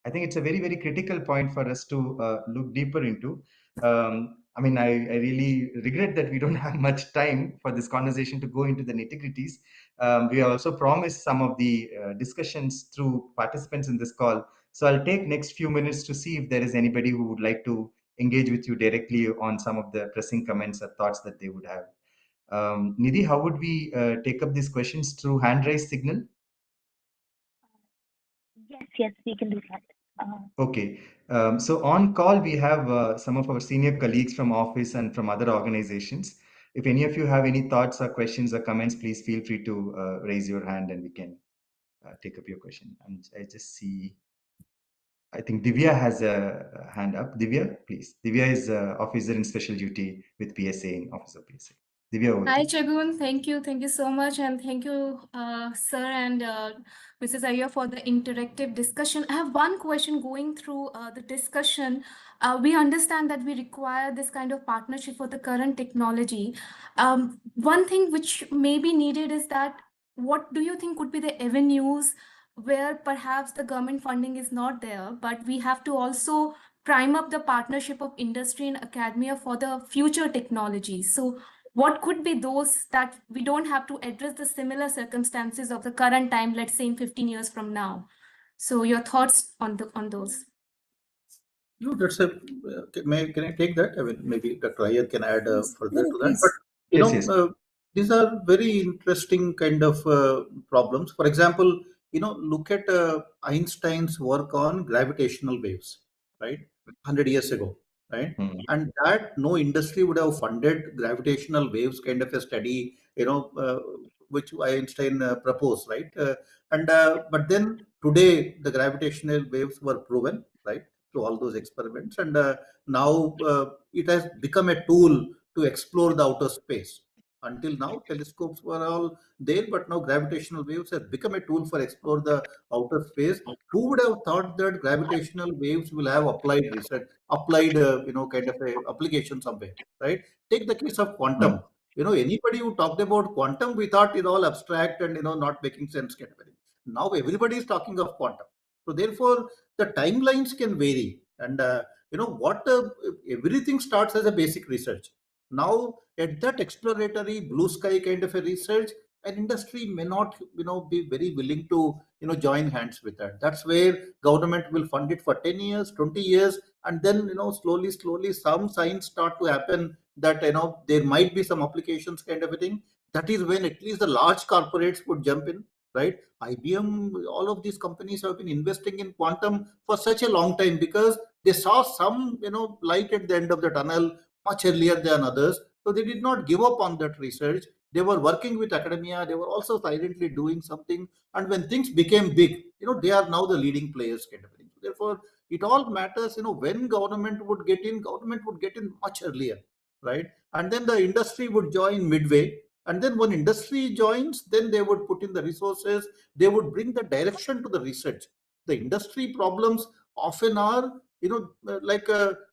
I think it's a very, very critical point for us to look deeper into. I mean, I really regret that we don't have much time for this conversation to go into the nitty-gritties. We also promised some of the discussions through participants in this call. So I'll take next few minutes to see if there is anybody who would like to engage with you directly on some of the pressing comments or thoughts that they would have. Nidhi, how would we take up these questions through hand raise signal? Yes, yes, we can do that. Okay. So on call, we have some of our senior colleagues from office and from other organizations. If any of you have any thoughts or questions or comments, please feel free to raise your hand and we can take up your question. I just see, I think Divya has a hand up. Divya, please. Divya is officer in special duty with PSA in Office of PSA. Divya, over to Hi, you. Chagun. Thank you. Thank you so much. And thank you, sir and Mrs. Iyer, for the interactive discussion. I have one question going through the discussion. We understand that we require this kind of partnership for the current technology. One thing which may be needed is that what do you think could be the avenues where perhaps the government funding is not there, but we have to also prime up the partnership of industry and academia for the future technologies? So what could be those that we don't have to address the similar circumstances of the current time, let's say in 15 years from now? So your thoughts on those? No, that's a. Can I take that? I mean, maybe Dr. Iyer can add Please. No, further no, to that. But please. you Yes, know, yes. these are very interesting kind of problems. For example, look at Einstein's work on gravitational waves, right? 100 years ago, right? Mm. And that no industry would have funded gravitational waves kind of a study, which Einstein proposed, right? And but then today the gravitational waves were proven, right, through all those experiments, and now it has become a tool to explore the outer space. Until now, telescopes were all there, but now gravitational waves have become a tool for explore the outer space. Who would have thought that gravitational waves will have applied research, applied, kind of a application somewhere, right? Take the case of Mm. quantum. Anybody who talked about quantum, we thought it all abstract and not making sense kind of thing. Now everybody is talking of quantum. So therefore, the timelines can vary, and what everything starts as a basic research. Now, at that exploratory blue sky kind of a research, an industry may not, be very willing to, join hands with that. That's where government will fund it for 10 years, 20 years, and then, slowly, slowly, some signs start to happen that, there might be some applications kind of a thing. That is when at least the large corporates would jump in, right? IBM, all of these companies have been investing in quantum for such a long time because they saw some, light at the end of the tunnel much earlier than others. So they did not give up on that research. They were working with academia. They were also silently doing something. And when things became big, they are now the leading players kind of thing. Therefore, it all matters, when government would get in much earlier, right? And then the industry would join midway. And then when industry joins, then they would put in the resources. They would bring the direction to the research. The industry problems often are, like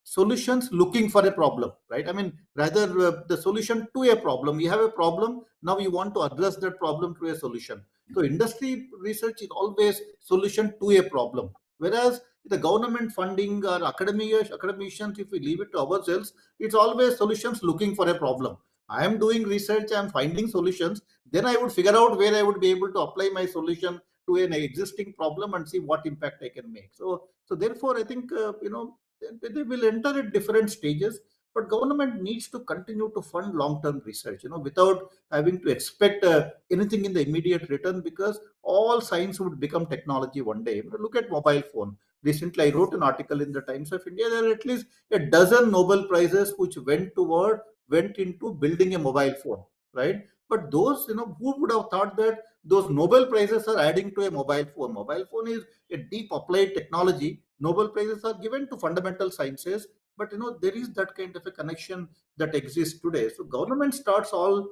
solutions looking for a problem, right? I mean, rather the solution to a problem. You have a problem, now you want to address that problem to a solution. So industry research is always solution to a problem, whereas the government funding or academicians, if we leave it to ourselves, it's always solutions looking for a problem. I am doing research, I am finding solutions, then I would figure out where I would be able to apply my solution to an existing problem and see what impact I can make. So therefore, I think they will enter at different stages, but government needs to continue to fund long-term research, without having to expect anything in the immediate return, because all science would become technology one day. Look at mobile phone. Recently, I wrote an article in the Times of India. There are at least a dozen Nobel prizes which went into building a mobile phone, right? But those, who would have thought that those Nobel prizes are adding to a mobile phone? Mobile phone is a deep applied technology. Nobel prizes are given to fundamental sciences, but there is that kind of a connection that exists today. So government starts all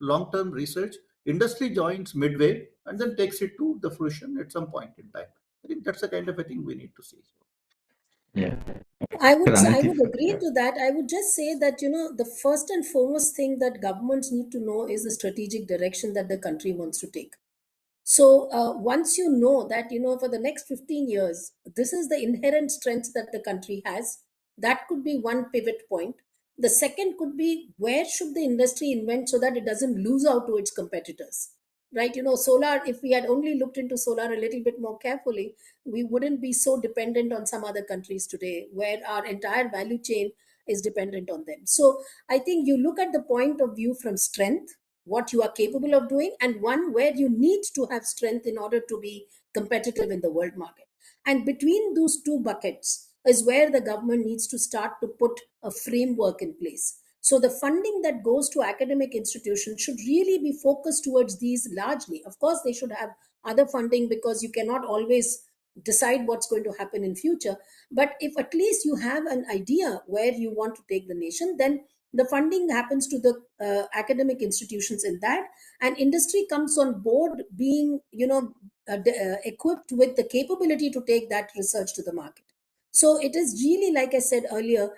long-term research, industry joins midway, and then takes it to the fruition at some point in time. I think that's the kind of a thing we need to see. Yeah. I Anandi, would agree to that. I would just say that, the first and foremost thing that governments need to know is the strategic direction that the country wants to take. So once you know that, for the next 15 years, this is the inherent strength that the country has, that could be one pivot point. The second could be, where should the industry invent so that it doesn't lose out to its competitors? Right? Solar, if we had only looked into solar a little bit more carefully, we wouldn't be so dependent on some other countries today, where our entire value chain is dependent on them. So I think you look at the point of view from strength, what you are capable of doing, and one where you need to have strength in order to be competitive in the world market. And between those two buckets is where the government needs to start to put a framework in place. So the funding that goes to academic institutions should really be focused towards these largely. Of course, they should have other funding, because you cannot always decide what's going to happen in future. But if at least you have an idea where you want to take the nation, then the funding happens to the academic institutions in that, and industry comes on board being, equipped with the capability to take that research to the market. So it is really, like I said earlier,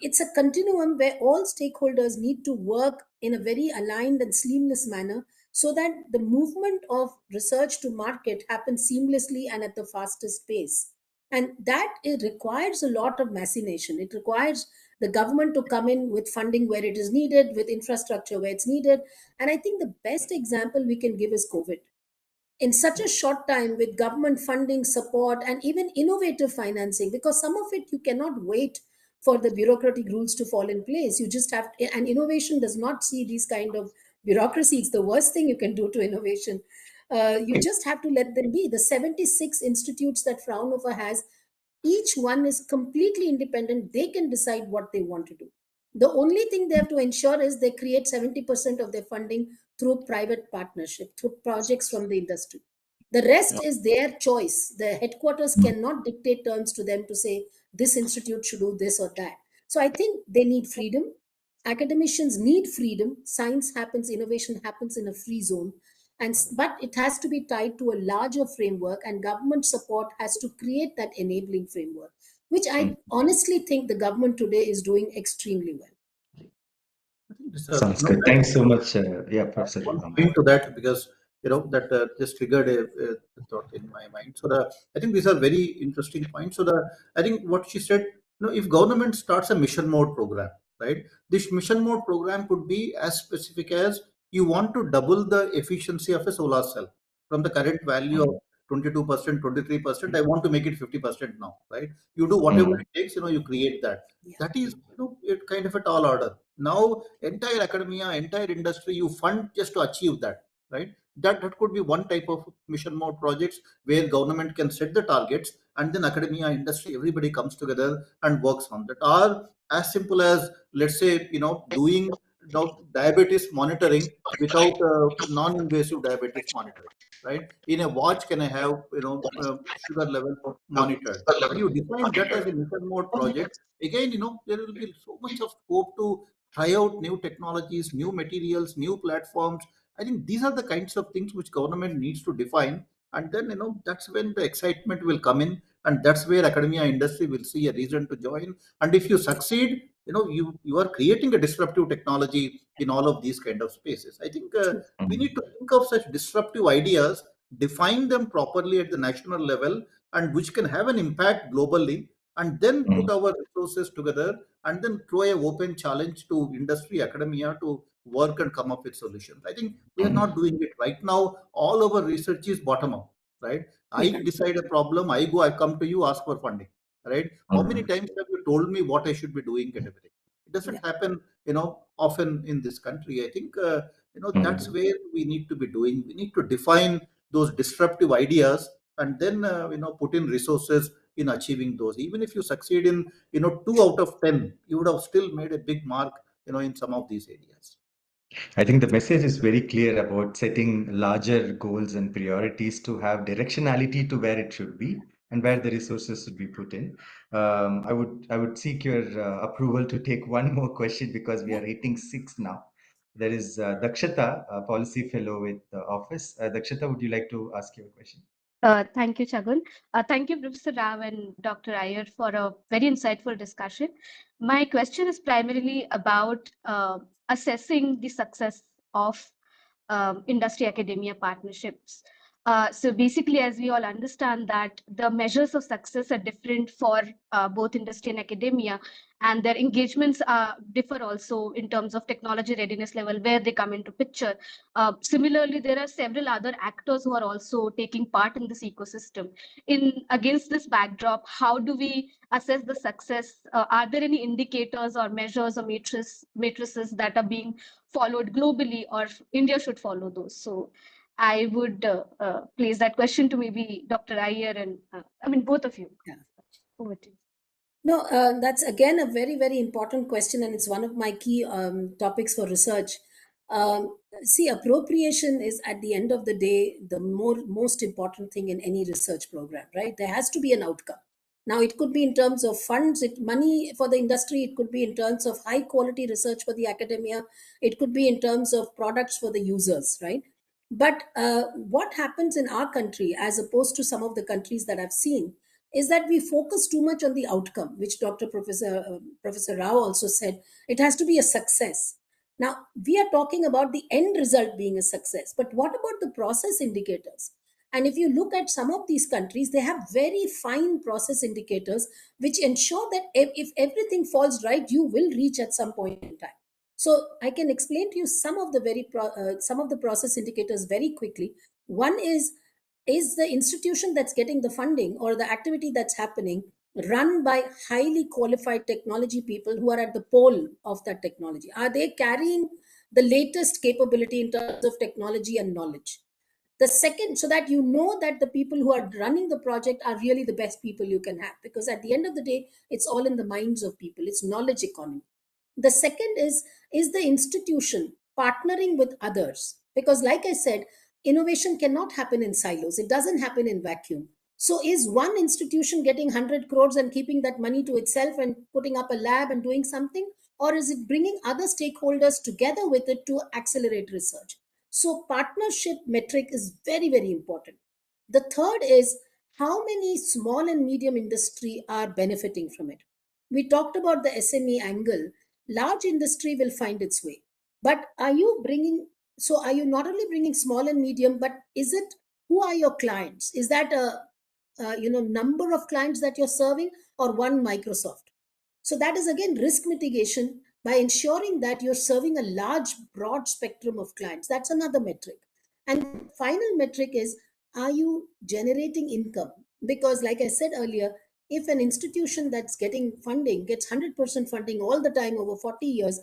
it's a continuum where all stakeholders need to work in a very aligned and seamless manner, so that the movement of research to market happens seamlessly and at the fastest pace. And that it requires a lot of machination. It requires the government to come in with funding where it is needed, with infrastructure where it's needed. And I think the best example we can give is COVID. In such a short time, with government funding, support, and even innovative financing, because some of it you cannot wait for the bureaucratic rules to fall in place. You just have, and innovation does not see these kind of Bureaucracy is the worst thing you can do to innovation. You just have to let them be. The 76 institutes that Fraunhofer has, each one is completely independent. They can decide what they want to do. The only thing they have to ensure is they create 70% of their funding through private partnership, through projects from the industry. The rest is their choice. The headquarters cannot dictate terms to them to say this institute should do this or that. So I think they need freedom. Academicians need freedom. Science happens, innovation happens in a free zone. But it has to be tied to a larger framework, and government support has to create that enabling framework, which I honestly think the government today is doing extremely well. I think this, Sounds good. Thanks so much. Yeah, Professor. one point to that, because that just triggered a thought in my mind. So I think these are very interesting points. So I think what she said, if government starts a mission mode program, right? This mission mode program could be as specific as you want to double the efficiency of a solar cell from the current value of 22%, 23%. I want to make it 50% now, right? You do whatever it takes. You create that. Yeah. That is, it kind of a tall order. Now, entire academia, entire industry, you fund just to achieve that, right? That could be one type of mission mode projects where government can set the targets, and then academia, industry, everybody comes together and works on that. Or as simple as, let's say, doing diabetes monitoring without non-invasive diabetes monitoring, right? In a watch, can I have sugar level monitored? And you define that as a mission mode project. Again, there will be so much of scope to try out new technologies, new materials, new platforms. I think these are the kinds of things which government needs to define, and then that's when the excitement will come in, and that's where academia industry will see a reason to join. And if you succeed, you are creating a disruptive technology in all of these kind of spaces. I think we need to think of such disruptive ideas, define them properly at the national level, and which can have an impact globally, and then put our resources together, and then throw a open challenge to industry, academia to work and come up with solutions. I think we are not doing it right now. All our research is bottom up, right? I decide a problem, I come to you, ask for funding, right? How many times have you told me what I should be doing and everything? It doesn't happen, often in this country. I think, that's where we need to be doing. We need to define those disruptive ideas, and then, put in resources in achieving those. Even if you succeed in 2 out of 10, you would have still made a big mark in some of these areas. I think the message is very clear about setting larger goals and priorities to have directionality to where it should be and where the resources should be put in. I would seek your approval to take one more question, because we are hitting 6 now. There is Dakshata, a policy fellow with the office. Dakshata, would you like to ask your question? Thank you, Chagun. Thank you, Professor Rao and Dr. Iyer, for a very insightful discussion. My question is primarily about assessing the success of industry academia partnerships. So basically, as we all understand that the measures of success are different for both industry and academia, and their engagements differ also in terms of technology readiness level, where they come into picture. Similarly, there are several other actors who are also taking part in this ecosystem. Against this backdrop, how do we assess the success? Are there any indicators or measures or matrices that are being followed globally, or India should follow those? So I would place that question to maybe Dr. Iyer and both of you. Yeah. Over to you. No, that's again a very, very important question, and it's one of my key topics for research. See, appropriation is at the end of the day the most important thing in any research program, right? There has to be an outcome. Now, it could be in terms of funds, money for the industry. It could be in terms of high quality research for the academia. It could be in terms of products for the users, right? But what happens in our country, as opposed to some of the countries that I've seen, is that we focus too much on the outcome, which Professor Rao also said. It has to be a success. Now, we are talking about the end result being a success, but what about the process indicators? And if you look at some of these countries, they have very fine process indicators which ensure that if everything falls right, you will reach at some point in time. So I can explain to you some of the process indicators very quickly. One is the institution that's getting the funding or the activity that's happening run by highly qualified technology people who are at the pole of that technology? Are they carrying the latest capability in terms of technology and knowledge? The second, so that you know that the people who are running the project are really the best people you can have, because at the end of the day, it's all in the minds of people. It's knowledge economy. The second is the institution partnering with others, because like I said, innovation cannot happen in silos. It doesn't happen in vacuum. So is one institution getting 100 crores and keeping that money to itself and putting up a lab and doing something, or is it bringing other stakeholders together with it to accelerate research? So partnership metric is very, very important. The third is how many small and medium industry are benefiting from it. We talked about the SME angle. Large industry will find its way. But are you bringing, so are you not only bringing small and medium, but is it, who are your clients? Is that a number of clients that you're serving, or one Microsoft? So that is again risk mitigation by ensuring that you're serving a large, broad spectrum of clients. That's another metric. And final metric is, are you generating income? Because, like I said earlier, if an institution that's getting funding gets 100% funding all the time over 40 years,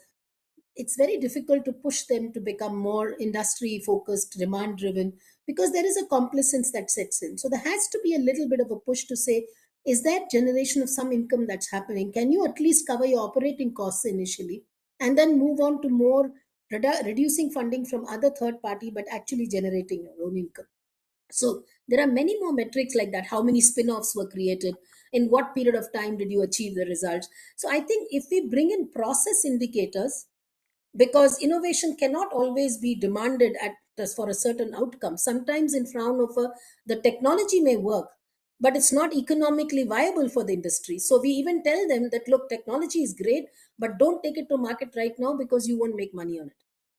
it's very difficult to push them to become more industry focused, demand driven, because there is a complacence that sets in. So there has to be a little bit of a push to say, is there generation of some income that's happening? Can you at least cover your operating costs initially, and then move on to more reducing funding from other third party, but actually generating your own income? So there are many more metrics like that. How many spin-offs were created? In what period of time did you achieve the results? So I think if we bring in process indicators, because innovation cannot always be demanded at for a certain outcome. Sometimes in Fraunhofer, the technology may work, but it's not economically viable for the industry. So we even tell them that, look, technology is great, but don't take it to market right now because you won't make money on it.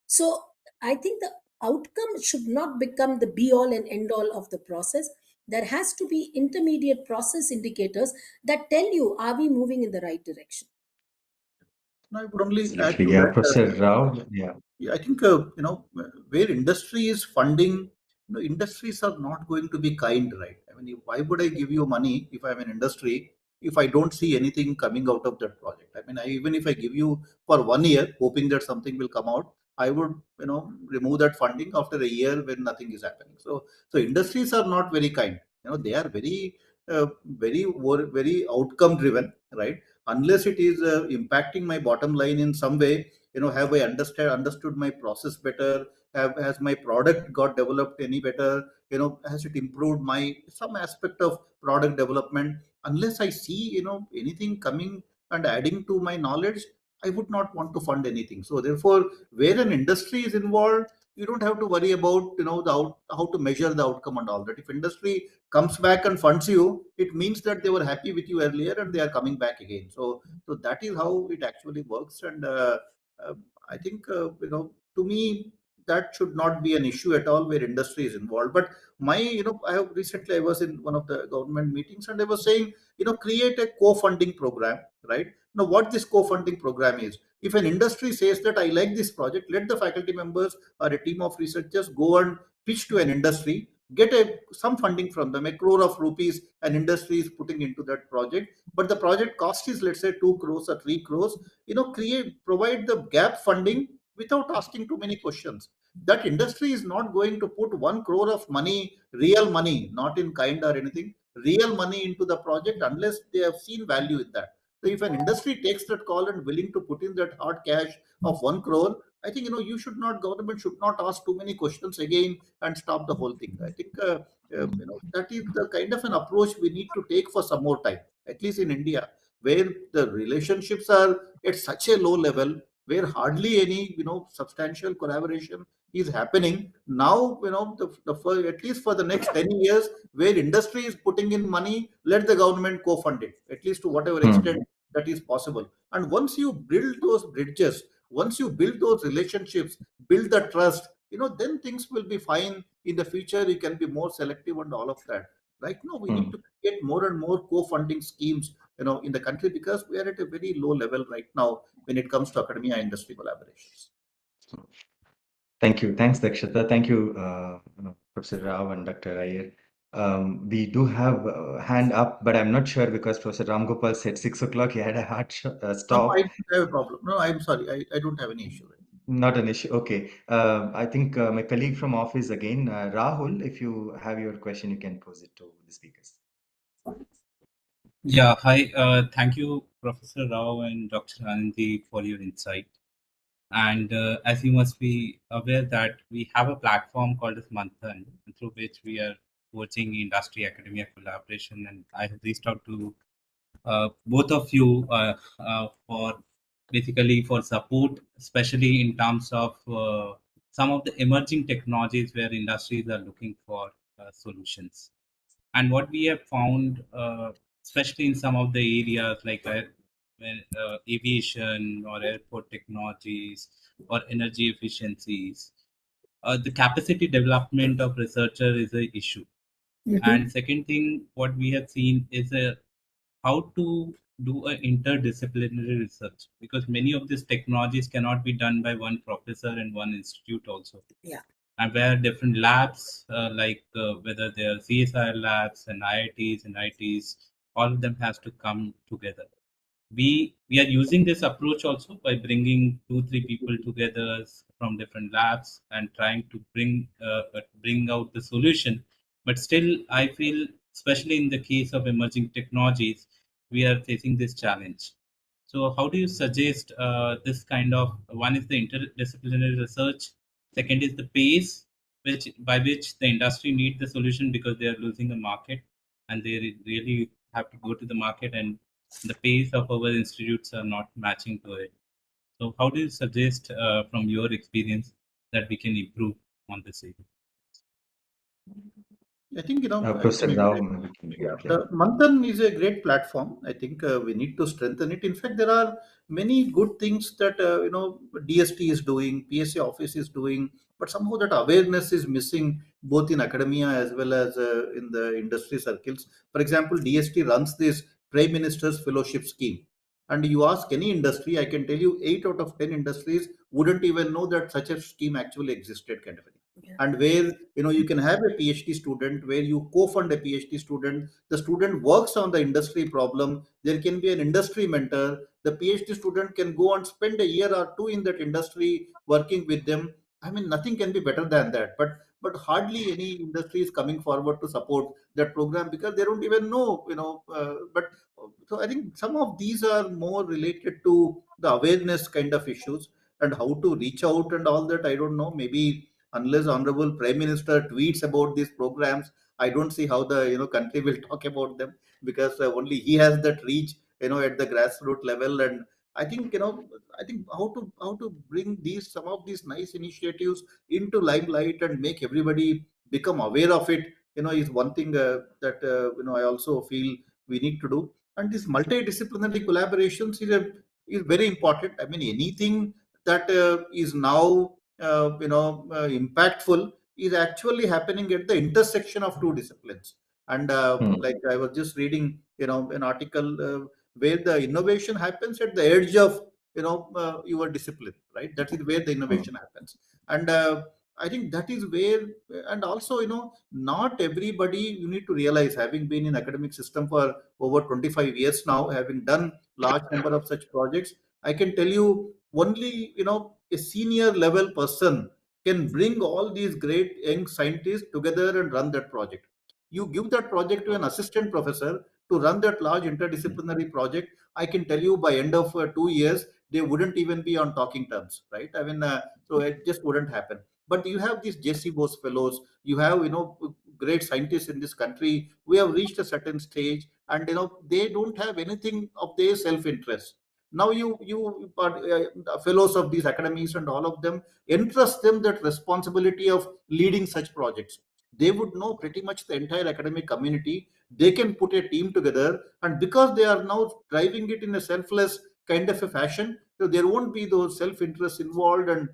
So I think the outcome should not become the be all and end all of the process. There has to be intermediate process indicators that tell you, are we moving in the right direction? I would only add Absolutely. to Yeah, that. Professor Rao. Yeah. Yeah, I think where industry is funding, industries are not going to be kind, right? I mean, why would I give you money if I'm an industry if I don't see anything coming out of that project? I mean, even if I give you for 1 year, hoping that something will come out, I would remove that funding after a year when nothing is happening. So industries are not very kind. They are very outcome driven, right? Unless it is impacting my bottom line in some way, have I understood my process better, has my product got developed any better, has it improved my some aspect of product development? Unless I see anything coming and adding to my knowledge, I would not want to fund anything. So therefore, where an industry is involved, you don't have to worry about how to measure the outcome and all that. If industry comes back and funds you, it means that they were happy with you earlier and they are coming back again. So that is how it actually works. And uh, I think to me, that should not be an issue at all where industry is involved. But I was in one of the government meetings and I was saying, create a co-funding program, right? Now, what this co-funding program is, if an industry says that I like this project, let the faculty members or a team of researchers go and pitch to an industry, get some funding from them, 1 crore of rupees an industry is putting into that project, but the project cost is, let's say, 2 crores or 3 crores. Provide the gap funding without asking too many questions. That industry is not going to put 1 crore of money, real money, not in kind or anything, real money into the project unless they have seen value in that. So if an industry takes that call and willing to put in that hard cash of 1 crore, I think government should not ask too many questions again and stop the whole thing. I think that is the kind of an approach we need to take for some more time, at least in India, where the relationships are at such a low level, where hardly any substantial collaboration is happening. Now, at least for the next 10 years, where industry is putting in money, let the government co-fund it, at least to whatever extent that is possible. And once you build those bridges, once you build those relationships, build the trust, then things will be fine. In the future, you can be more selective and all of that. Right now, we need to get more and more co-funding schemes in the country, because we are at a very low level right now when it comes to academia industry collaborations. Thank you. Thanks, Dakshata. Thank you, Professor Rao and Dr. Iyer. We do have a hand up, but I'm not sure because Professor Ramgopal said 6 o'clock. He had a hard No, I stop. don't have a problem. No, I'm sorry. I don't have any issue. Not an issue. Okay. I think my colleague from office again, Rahul, if you have your question, you can pose it to the speakers. Yeah, hi. Thank you, Professor Rao and Dr. Anandi, for your insight. And as you must be aware that we have a platform called as Manthan, through which we are coaching industry academia collaboration. And I have reached out to both of you for basically for support, especially in terms of some of the emerging technologies where industries are looking for solutions. And what we have found, especially in some of the areas like aviation or airport technologies or energy efficiencies, the capacity development of researcher is an issue. And second thing, what we have seen is how to do a interdisciplinary research, because many of these technologies cannot be done by one professor and one institute also. Yeah. And where different labs, whether they are CSIR labs and IITs and ITs, all of them has to come together. We are using this approach also by bringing 2-3 people together from different labs and trying to bring out the solution. But still, I feel, especially in the case of emerging technologies, we are facing this challenge. So how do you suggest this kind of, one is the interdisciplinary research, second is the pace by which the industry need the solution because they are losing the market and they really have to go to the market, and the pace of our institutes are not matching to it. So how do you suggest from your experience that we can improve on this area? I think, it's Professor an Rao, interesting. maybe can Yeah, react. the Manthan is a great platform. I think we need to strengthen it. In fact, there are many good things that DST is doing, PSA office is doing, but somehow that awareness is missing both in academia as well as in the industry circles. For example, DST runs this Prime Minister's Fellowship Scheme, and you ask any industry, I can tell you 8 out of 10 industries wouldn't even know that such a scheme actually existed, kind of a thing. Yeah. And where you can have a PhD student, where you co-fund a PhD student, the student works on the industry problem, there can be an industry mentor, the PhD student can go and spend a year or two in that industry working with them. I mean, nothing can be better than that, but hardly any industry is coming forward to support that program because they don't even know, but so I think some of these are more related to the awareness kind of issues, and how to reach out and all that, I don't know. Maybe unless honorable prime minister tweets about these programs, I don't see how the country will talk about them, because only he has that reach at the grassroots level. And I think how to bring these some of these nice initiatives into limelight and make everybody become aware of it is one thing that I also feel we need to do. And this multidisciplinary collaborations is very important. I mean, anything that is now impactful is actually happening at the intersection of two disciplines. And like I was just reading an article where the innovation happens at the edge of your discipline, right? That is where the innovation happens. And I think that is where. And also not everybody, you need to realize, having been in academic system for over 25 years now, having done large number of such projects, I can tell you only a senior level person can bring all these great young scientists together and run that project. You give that project to an assistant professor to run that large interdisciplinary project, I can tell you by end of 2 years they wouldn't even be on talking terms, right? I mean, so it just wouldn't happen. But you have these JC Bose fellows, you have great scientists in this country. We have reached a certain stage, and they don't have anything of their self interest. Now fellows of these academies and all of them, entrust them that responsibility of leading such projects. They would know pretty much the entire academic community. They can put a team together, and because they are now driving it in a selfless kind of a fashion, so there won't be those self interests involved. And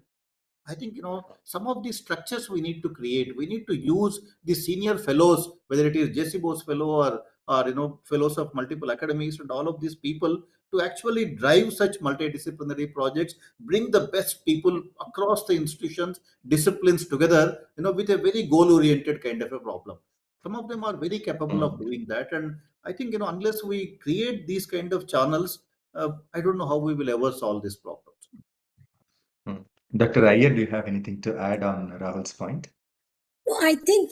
I think some of these structures we need to create. We need to use the senior fellows, whether it is Jesse Bose fellow or fellows of multiple academies and all of these people, to actually drive such multidisciplinary projects, bring the best people across the institutions, disciplines together, with a very goal oriented kind of a problem. Some of them are very capable of doing that, and I think unless we create these kind of channels, I don't know how we will ever solve these problems. Hmm. Dr. Iyer, do you have anything to add on Rahul's point? No, I think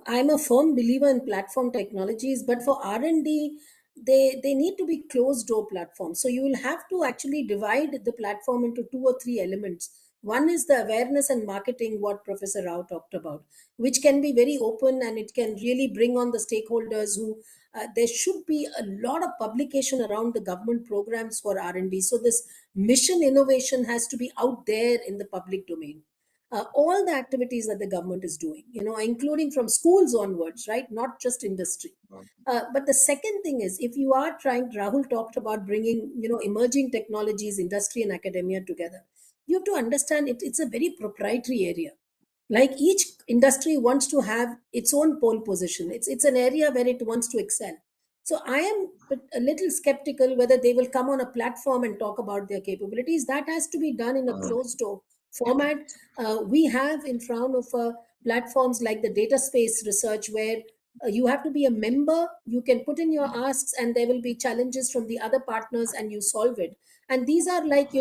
I'm a firm believer in platform technologies, but for R&D, they need to be closed door platforms. So you will have to actually divide the platform into two or three elements. One is the awareness and marketing, what Professor Rao talked about, which can be very open and it can really bring on the stakeholders who. There should be a lot of publication around the government programs for R&D. So this mission innovation has to be out there in the public domain. All the activities that the government is doing, including from schools onwards, right? Not just industry. But the second thing is, if you are trying, Rahul talked about bringing, emerging technologies, industry and academia together. You have to understand it's a very proprietary area. Like each industry wants to have its own pole position. It's an area where it wants to excel. So I am a little skeptical whether they will come on a platform and talk about their capabilities. That has to be done in a closed door format. We have in front of platforms like the data space research, where you have to be a member, you can put in your asks and there will be challenges from the other partners and you solve it. And these are like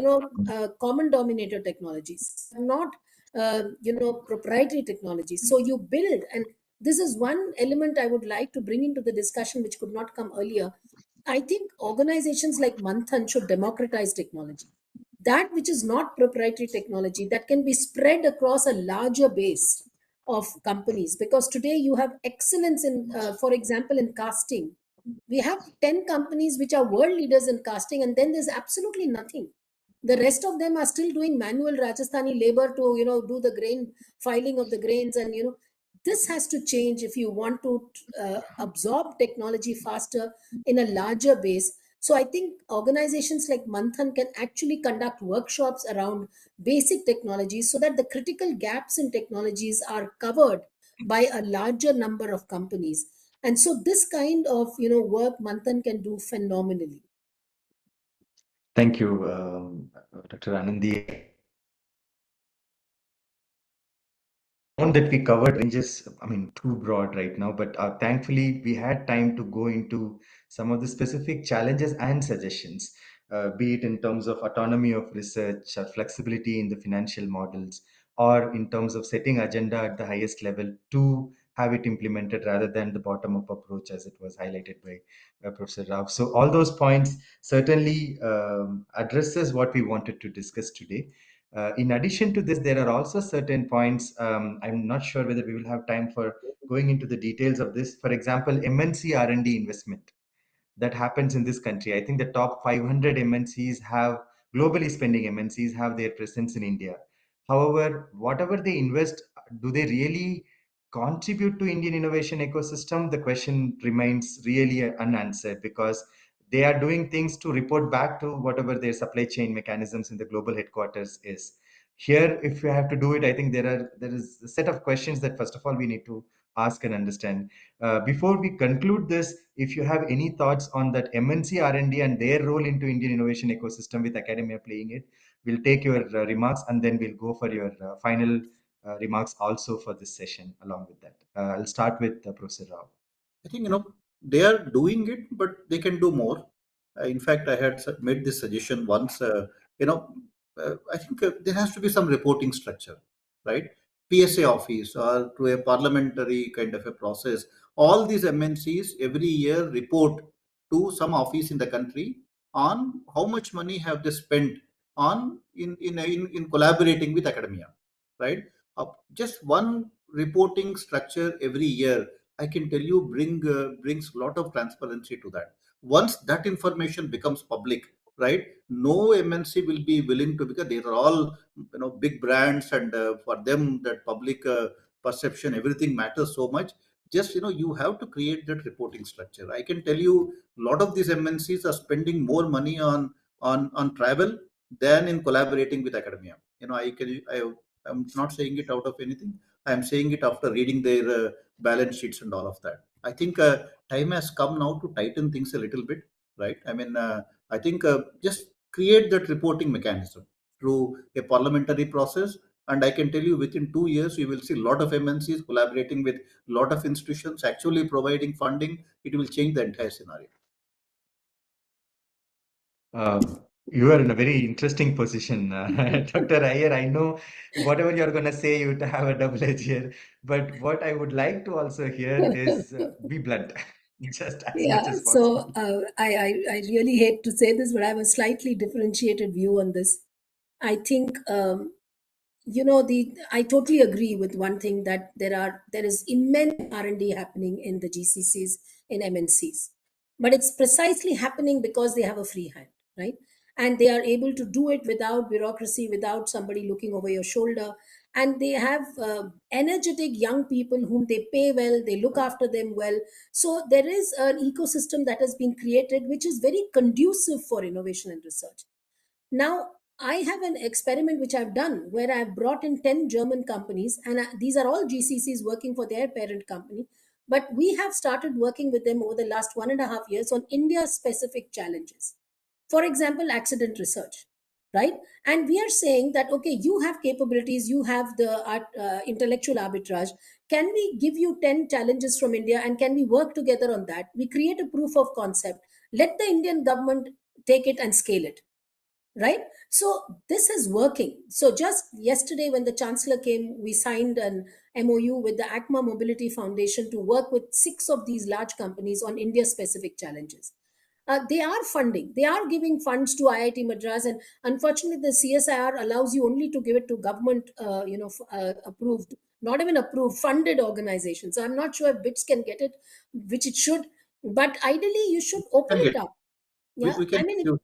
common dominator technologies, not proprietary technologies. So you build, and this is one element I would like to bring into the discussion which could not come earlier. I think organizations like Manthan should democratize technology, that which is not proprietary technology, that can be spread across a larger base of companies. Because today you have excellence in, for example, in casting. We have 10 companies which are world leaders in casting, and then there's absolutely nothing. The rest of them are still doing manual Rajasthani labor to do the grain filing of the grains. And this has to change if you want to absorb technology faster in a larger base. So I think organizations like Manthan can actually conduct workshops around basic technologies, so that the critical gaps in technologies are covered by a larger number of companies. And so this kind of work Manthan can do phenomenally. Thank you, Dr. Anandi. That we covered ranges, I mean, too broad right now, but thankfully we had time to go into some of the specific challenges and suggestions, be it in terms of autonomy of research or flexibility in the financial models, or in terms of setting agenda at the highest level to have it implemented rather than the bottom-up approach as it was highlighted by Professor Rao. So all those points certainly addresses what we wanted to discuss today. In addition to this, there are also certain points. I'm not sure whether we will have time for going into the details of this. For example, MNC R&D investment that happens in this country. I think the top 500 MNCs have, globally spending MNCs have their presence in India. However, whatever they invest, do they really contribute to Indian innovation ecosystem? The question remains really unanswered, because they are doing things to report back to whatever their supply chain mechanisms in the global headquarters is. Here, if you have to do it, I think there is a set of questions that first of all we need to ask and understand. Before we conclude this, if you have any thoughts on that MNC R&D and their role into Indian innovation ecosystem with academia playing it, we'll take your remarks and then we'll go for your final remarks also for this session along with that. I'll start with Professor Rao. I think they are doing it, but they can do more. In fact, I had made this suggestion once. You know, I think there has to be some reporting structure, right? PSA office or to a parliamentary kind of a process. All these MNCs every year report to some office in the country on how much money have they spent on in collaborating with academia, right? Just one reporting structure every year, I can tell you, brings a lot of transparency to that. Once that information becomes public, right? No MNC will be willing to, because they are all big brands, and for them that public perception, everything matters so much. Just you have to create that reporting structure. I can tell you, a lot of these MNCs are spending more money on travel than in collaborating with academia. I'm not saying it out of anything. I'm saying it after reading their balance sheets and all of that. I think time has come now to tighten things a little bit, right? I mean, I think just create that reporting mechanism through a parliamentary process, And I can tell you within 2 years, you will see a lot of MNCs collaborating with a lot of institutions, actually providing funding. It will change the entire scenario. You are in a very interesting position, Dr. Iyer. I know whatever you're going to say, you have a double edge here. But what I would like to also hear is be blunt, just as much Yeah, as so possible. I really hate to say this, but I have a slightly differentiated view on this. I think I totally agree with one thing, that there is immense R&D happening in the GCCs, in MNCs, but it's precisely happening because they have a free hand, right? And they are able to do it without bureaucracy, without somebody looking over your shoulder. And they have energetic young people whom they pay well, they look after them well. So there is an ecosystem that has been created which is very conducive for innovation and research. Now, I have an experiment which I've done where I've brought in 10 German companies, and these are all GCCs working for their parent company. But we have started working with them over the last 1.5 years on India specific challenges. For example, accident research, right? And we are saying that, okay, you have capabilities, you have the intellectual arbitrage. Can we give you 10 challenges from India, and can we work together on that? We create a proof of concept. Let the Indian government take it and scale it, right? So this is working. So just yesterday when the chancellor came, we signed an MOU with the ACMA Mobility Foundation to work with 6 of these large companies on India specific challenges. They are funding, they are giving funds to IIT Madras, and unfortunately the CSIR allows you only to give it to government approved, not even approved, funded organizations. So I'm not sure if BITS can get it, which it should, but ideally you should open Can it get up. we, Yeah, we I can mean, do.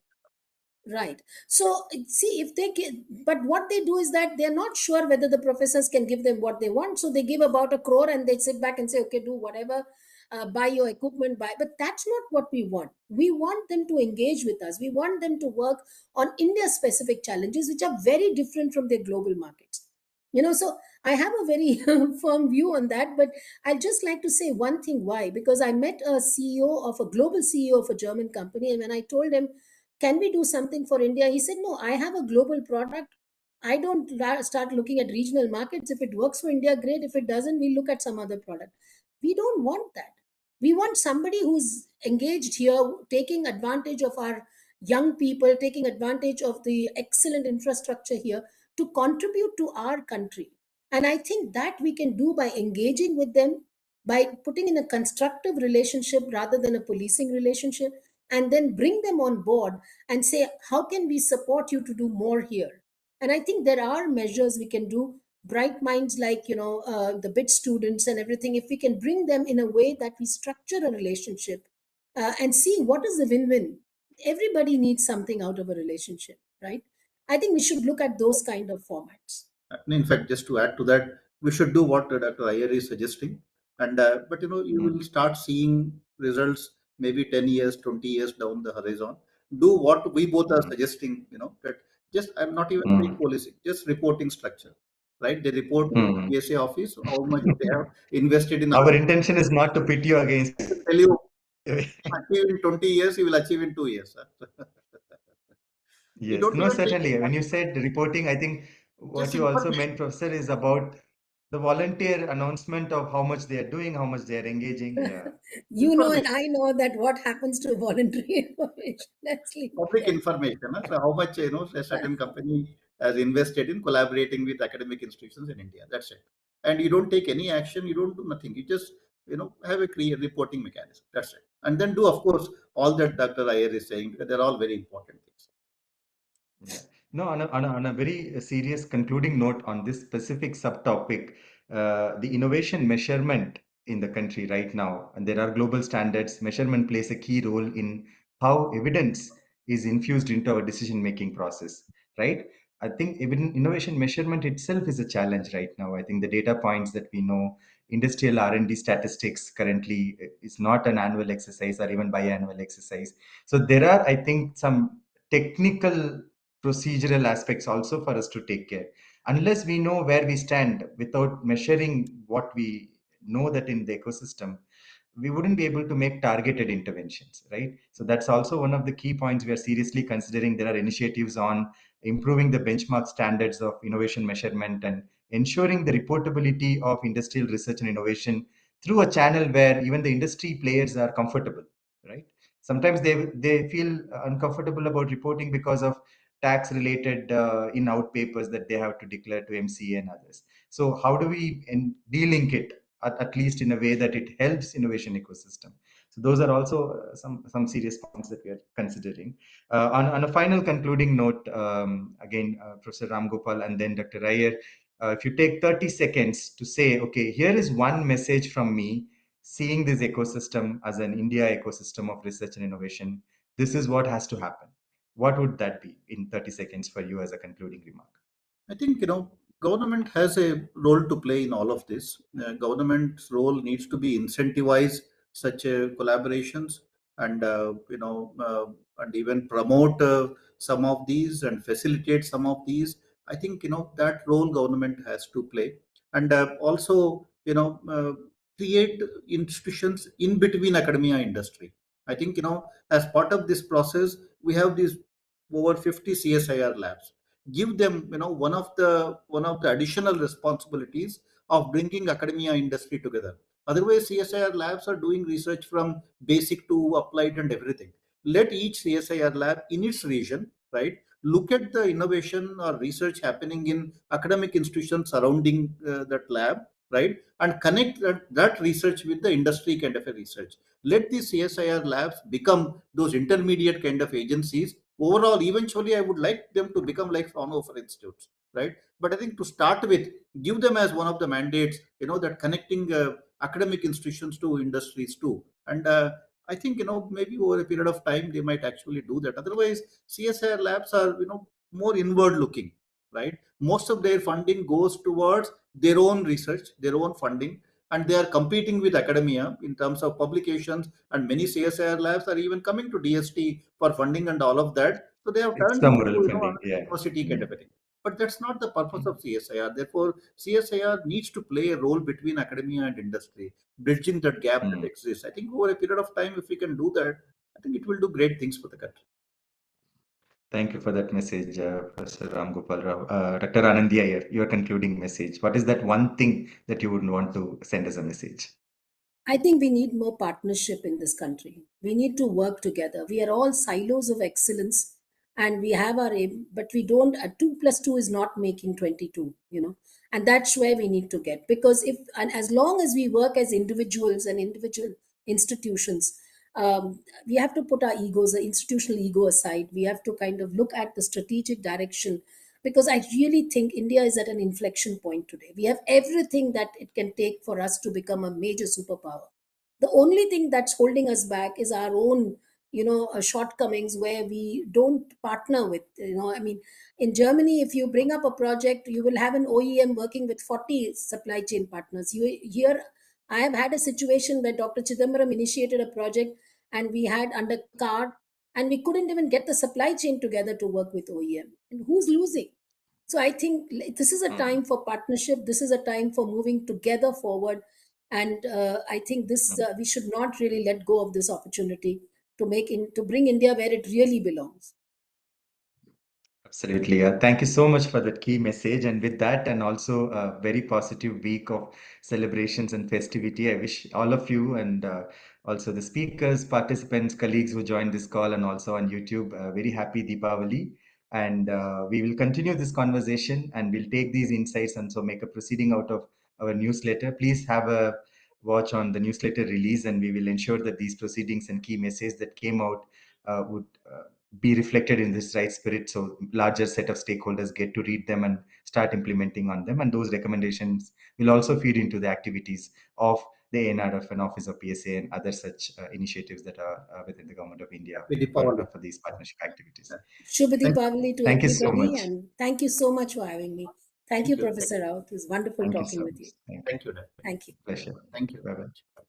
right. So see if they can, but what they do is that they're not sure whether the professors can give them what they want. So they give about 1 crore and they sit back and say, okay, do whatever, buy your equipment, buy. But that's not what we want. We want them to engage with us. We want them to work on India specific challenges, which are very different from their global markets. So I have a very firm view on that, but I'd just like to say one thing why. Because I met a CEO of a global CEO of a German company, and when I told him, can we do something for India? He said, no, I have a global product. I don't start looking at regional markets. If it works for India, great. If it doesn't, we look at some other product. We don't want that. We want somebody who's engaged here, taking advantage of our young people, taking advantage of the excellent infrastructure here to contribute to our country. And I think that we can do by engaging with them, by putting in a constructive relationship rather than a policing relationship, and then bring them on board and say, how can we support you to do more here? And I think there are measures we can do. Bright minds like, the bit students and everything, if we can bring them in a way that we structure a relationship, and see what is the win-win. Everybody needs something out of a relationship, right? I think we should look at those kind of formats. In fact, just to add to that, we should do what Dr. Iyer is suggesting. And but you Mm, will start seeing results maybe 10 years, 20 years down the horizon. Do what we both are mm, suggesting, that just, I'm not even saying mm, policy, just reporting structure, right? They report to mm. PSA office how much they have invested in Our R&D. intention is not to pit you against. I can tell you, achieve in 20 years, you will achieve in 2 years. Sir. You Yes, don't no, even take certainly. When any you action, said reporting, I think just what you also information. meant, Professor, is about the volunteer announcement of how much they are doing, how much they are engaging. Yeah. And Information. I know that what happens to voluntary information. Let's leave it Public there. information. So how much a certain company has invested in collaborating with academic institutions in India. That's it. And you don't take any action. You don't do nothing. You just have a clear reporting mechanism. That's it. And then do, of course, all that Dr. Iyer is saying, because they're all very important things. Yeah. No, on a very serious concluding note on this specific subtopic, the innovation measurement in the country right now, and there are global standards, measurement plays a key role in how evidence is infused into our decision-making process, right? I think even innovation measurement itself is a challenge right now. I think the data points that we know, industrial R&D statistics currently is not an annual exercise or even biannual exercise. So there are, I think, some technical procedural aspects also for us to take care. Unless we know where we stand without measuring what we know that in the ecosystem, we wouldn't be able to make targeted interventions, right? So that's also one of the key points we are seriously considering. There are initiatives on improving the benchmark standards of innovation measurement, and ensuring the reportability of industrial research and innovation through a channel where even the industry players are comfortable, right? Sometimes they feel uncomfortable about reporting because of tax related in-out papers that they have to declare to MCA and others. So how do we de-link it at least in a way that it helps innovation ecosystem? So those are also some serious points that we are considering. On a final concluding note, again, Professor Ramgopal and then Dr. Iyer, if you take 30 seconds to say, okay, here is one message from me, seeing this ecosystem as an India ecosystem of research and innovation, this is what has to happen. What would that be in 30 seconds for you as a concluding remark? I think government has a role to play in all of this. Government's role needs to be incentivize such collaborations and and even promote some of these and facilitate some of these. I think that role government has to play, and also create institutions in between academia industry. I think as part of this process we have these over 50 CSIR labs. Give them one of the additional responsibilities of bringing academia industry together. Otherwise CSIR labs are doing research from basic to applied and everything. Let each CSIR lab in its region, right, look at the innovation or research happening in academic institutions surrounding that lab, right, and connect that research with the industry kind of a research. Let the CSIR labs become those intermediate kind of agencies. Overall, eventually I would like them to become like Fraunhofer institutes, right? But I think to start with, give them as one of the mandates, that connecting academic institutions to industries too. And I think maybe over a period of time they might actually do that. Otherwise CSIR labs are more inward looking, right? Most of their funding goes towards their own research, their own funding, and they are competing with academia in terms of publications, and many CSIR labs are even coming to DST for funding and all of that. So they have turned into Extramural funding, another yeah. university kind of a thing. But that's not the purpose of Mm. CSIR. Therefore, CSIR needs to play a role between academia and industry, bridging that gap that Mm. exists. I think over a period of time, if we can do that, I think it will do great things for the country. Thank you for that message, Professor Ramgopal Rao. Dr. Anandi Iyer, your concluding message. What is that one thing that you would want to send as a message? I think we need more partnership in this country. We need to work together. We are all silos of excellence and we have our aim, but we don't, 2 plus 2 is not making 22, and that's where we need to get. Because and as long as we work as individuals and individual institutions, we have to put our egos, the institutional ego aside. We have to kind of look at the strategic direction, because I really think India is at an inflection point today. We have everything that it can take for us to become a major superpower. The only thing that's holding us back is our own, shortcomings, where we don't partner with, I mean, in Germany, if you bring up a project, you will have an OEM working with 40 supply chain partners. Here, I have had a situation where Dr. Chidambaram initiated a project and we had under card and we couldn't even get the supply chain together to work with OEM. And who's losing? So I think this is a Mm. time for partnership. This is a time for moving together forward. And I think this Mm. we should not really let go of this opportunity to bring India where it really belongs. Absolutely. Thank you so much for that key message. And with that, and also a very positive week of celebrations and festivity, I wish all of you and also the speakers, participants, colleagues who joined this call and also on YouTube, very happy Deepavali. And we will continue this conversation and we'll take these insights and so make a proceeding out of our newsletter. Please have a watch on the newsletter release and we will ensure that these proceedings and key messages that came out would be reflected in this right spirit, so larger set of stakeholders get to read them and start implementing on them, and those recommendations will also feed into the activities of the NRF and Office of PSA and other such initiatives that are within the Government of India With Deepavali. for these partnership activities. Yeah. Shubh Thank, Deepavali to Thank you so everybody, much. and thank you so much for having me. Thank thank you, you. Professor Rao. It was wonderful Thank you talking so with much. you. Thank you. Thank you. Thank you. Pleasure. Thank you. Bye bye.